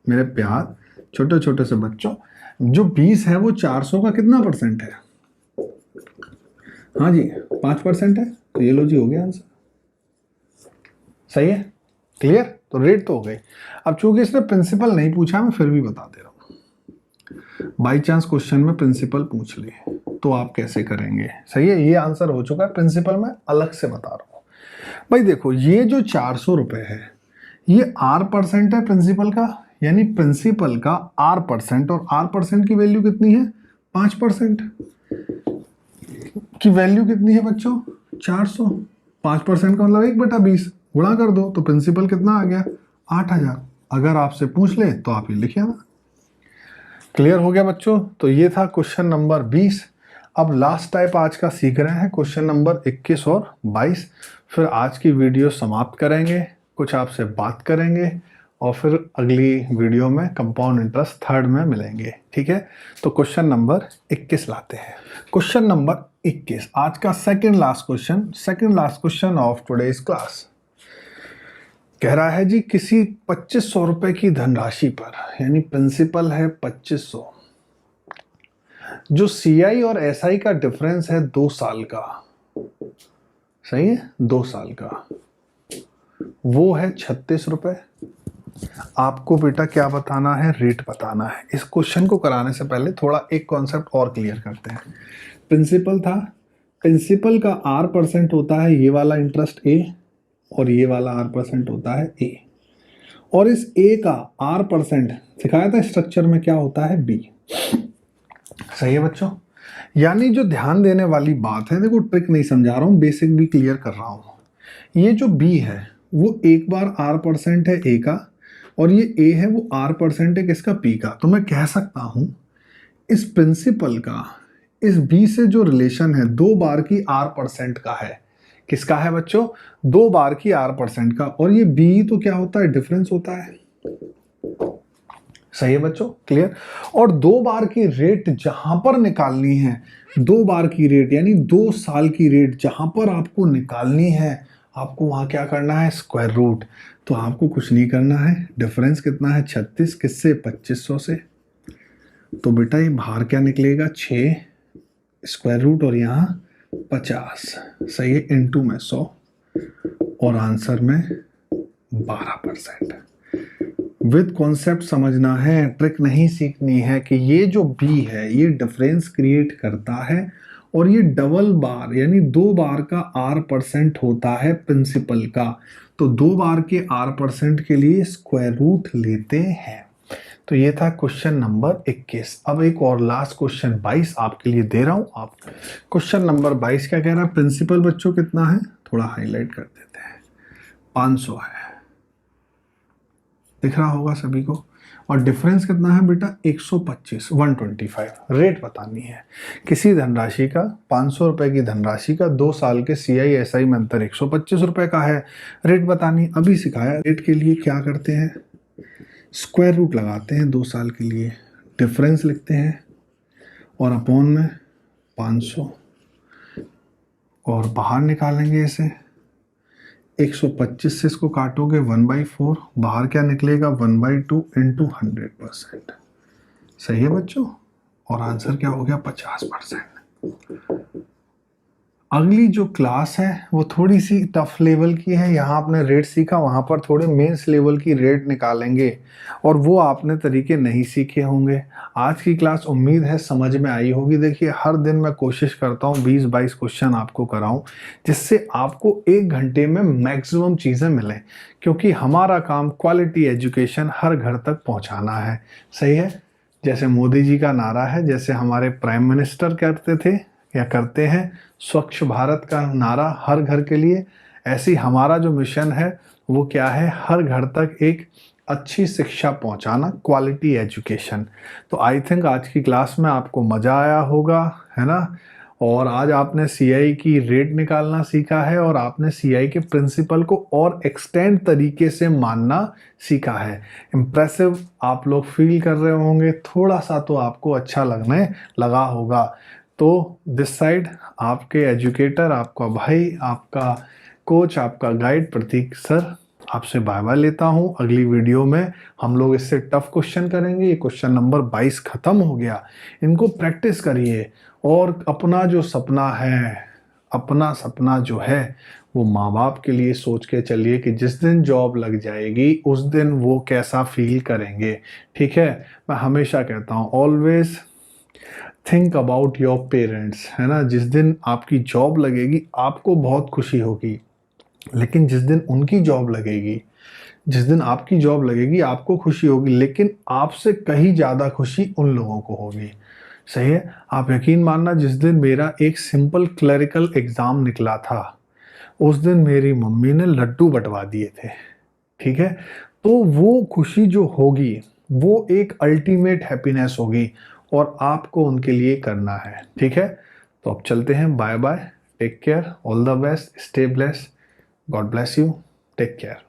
मेरे प्यार छोटे छोटे से बच्चों, जो 20 है वो 400 का कितना परसेंट है? हाँ जी 5% है। तो ये लो जी, हो गया आंसर। सही है, क्लियर। तो रेट तो हो गई। अब चूंकि इसने प्रिंसिपल नहीं पूछा, मैं फिर भी बता दे रहा हूँ। बाई चांस क्वेश्चन में प्रिंसिपल पूछ ले तो आप कैसे करेंगे? सही है, ये आंसर हो चुका है, प्रिंसिपल मैं अलग से बता रहा हूँ। भाई देखो, ये जो 400 रुपए है ये R% है प्रिंसिपल का, यानी प्रिंसिपल का R%, और R% की वैल्यू कितनी है? 5% की वैल्यू कितनी है बच्चों? 400। 5% का मतलब 1/20, गुणा कर दो तो प्रिंसिपल कितना आ गया? 8000। अगर आपसे पूछ ले तो आप ये लिखिए ना। क्लियर हो गया बच्चों? तो ये था क्वेश्चन नंबर 20। अब लास्ट टाइप आज का सीख रहे हैं, क्वेश्चन नंबर 21 और 22। फिर आज की वीडियो समाप्त करेंगे, कुछ आपसे बात करेंगे, और फिर अगली वीडियो में कंपाउंड इंटरेस्ट थर्ड में मिलेंगे। ठीक है, तो क्वेश्चन नंबर 21 लाते हैं। क्वेश्चन नंबर 21 आज का second last question of today's class. कह रहा है जी, किसी 2500 रुपए की धनराशि पर, यानी प्रिंसिपल है 2500, जो सीआई और एसआई का डिफरेंस है 2 साल का, सही है 2 साल का, वो है 36 रुपए। आपको बेटा क्या बताना है? रेट बताना है। इस क्वेश्चन को कराने से पहले थोड़ा एक कॉन्सेप्ट और क्लियर करते हैं। प्रिंसिपल था, प्रिंसिपल का R% होता है ये वाला इंटरेस्ट A, और ये वाला R% होता है A, और इस A का R% सिखाया था स्ट्रक्चर में क्या होता है? B। सही है बच्चों? यानी जो ध्यान देने वाली बात है, देखो ट्रिक नहीं समझा रहा हूँ, बेसिक भी क्लियर कर रहा हूँ। ये जो B है वो एक बार R% है A का, और ये A है वो R% है किसका? P का। तो मैं कह सकता हूं इस प्रिंसिपल का इस B से जो रिलेशन है 2 बार की R% का है। किसका है बच्चों? 2 बार की R% का। और ये B तो क्या होता है? डिफरेंस होता है। सही है बच्चों? क्लियर। और 2 बार की रेट जहां पर निकालनी है, 2 बार की रेट यानी 2 साल की रेट जहां पर आपको निकालनी है, आपको वहां क्या करना है? Square root. तो आपको कुछ नहीं करना है। डिफरेंस कितना है? 36 किससे? 2500 से। तो बेटा ये बाहर क्या निकलेगा? 6 स्क्वायर रूट और यहाँ 50। सही है, इनटू में 100, और आंसर में 12%। विद कॉन्सेप्ट समझना है, ट्रिक नहीं सीखनी है कि ये जो बी है ये डिफरेंस क्रिएट करता है, और ये डबल बार यानी 2 बार का R% होता है प्रिंसिपल का। तो 2 बार के R% के लिए स्क्वायर रूट लेते हैं। तो ये था क्वेश्चन नंबर 21। अब एक और लास्ट क्वेश्चन 22 आपके लिए दे रहा हूं। आप क्वेश्चन नंबर 22 क्या कह रहा है? प्रिंसिपल बच्चों कितना है? थोड़ा हाईलाइट कर देते हैं। 500 है, दिख रहा होगा सभी को। और डिफरेंस कितना है बेटा? 125, 125। रेट बतानी है किसी धनराशि का, 500 रुपए की धनराशि का 2 साल के सीआई एसआई में अंतर 125 रुपए का है। रेट बतानी अभी सिखाया। रेट के लिए क्या करते हैं? स्क्वायर रूट लगाते हैं 2 साल के लिए, डिफरेंस लिखते हैं और अपॉन में 500, और बाहर निकालेंगे इसे। 125 से इसको काटोगे 1/4, बाहर क्या निकलेगा? 1/2 इंटू 100%। सही है बच्चों? और आंसर क्या हो गया? 50%। अगली जो क्लास है वो थोड़ी सी टफ लेवल की है। यहाँ आपने रेट सीखा, वहाँ पर थोड़े मेंस लेवल की रेट निकालेंगे, और वो आपने तरीके नहीं सीखे होंगे। आज की क्लास उम्मीद है समझ में आई होगी। देखिए हर दिन मैं कोशिश करता हूँ 20-22 क्वेश्चन आपको कराऊं, जिससे आपको 1 घंटे में मैक्सिमम चीज़ें मिलें, क्योंकि हमारा काम क्वालिटी एजुकेशन हर घर तक पहुँचाना है। सही है? जैसे मोदी जी का नारा है, जैसे हमारे प्राइम मिनिस्टर करते थे या करते हैं, स्वच्छ भारत का नारा हर घर के लिए, ऐसी हमारा जो मिशन है वो क्या है? हर घर तक एक अच्छी शिक्षा पहुंचाना, क्वालिटी एजुकेशन। तो आई थिंक आज की क्लास में आपको मज़ा आया होगा, है ना? और आज आपने सीआई की रेट निकालना सीखा है और आपने सीआई के प्रिंसिपल को और एक्सटेंड तरीके से मानना सीखा है। इम्प्रेसिव आप लोग फील कर रहे होंगे, थोड़ा सा तो आपको अच्छा लगने लगा होगा। तो दिस साइड आपके एजुकेटर, आपका भाई, आपका कोच, आपका गाइड प्रतीक सर आपसे बाय बाय लेता हूँ। अगली वीडियो में हम लोग इससे टफ क्वेश्चन करेंगे। ये क्वेश्चन नंबर 22 खत्म हो गया। इनको प्रैक्टिस करिए और अपना जो सपना है, अपना सपना जो है वो माँ बाप के लिए सोच के चलिए कि जिस दिन जॉब लग जाएगी उस दिन वो कैसा फील करेंगे। ठीक है, मैं हमेशा कहता हूँ always think about your parents, है ना। जिस दिन आपकी जॉब लगेगी आपको बहुत खुशी होगी, लेकिन जिस दिन उनकी जॉब लगेगी, जिस दिन आपकी जॉब लगेगी आपको खुशी होगी, लेकिन आपसे कहीं ज़्यादा खुशी उन लोगों को होगी। सही है। आप यकीन मानना, जिस दिन मेरा एक सिंपल क्लरिकल एग्ज़ाम निकला था उस दिन मेरी मम्मी ने लड्डू बंटवा दिए थे। ठीक है, तो वो खुशी जो होगी वो एक अल्टीमेट हैप्पीनेस होगी और आपको उनके लिए करना है। ठीक है, तो अब चलते हैं। Bye bye, take care, all the best, stay blessed, God bless you, take care.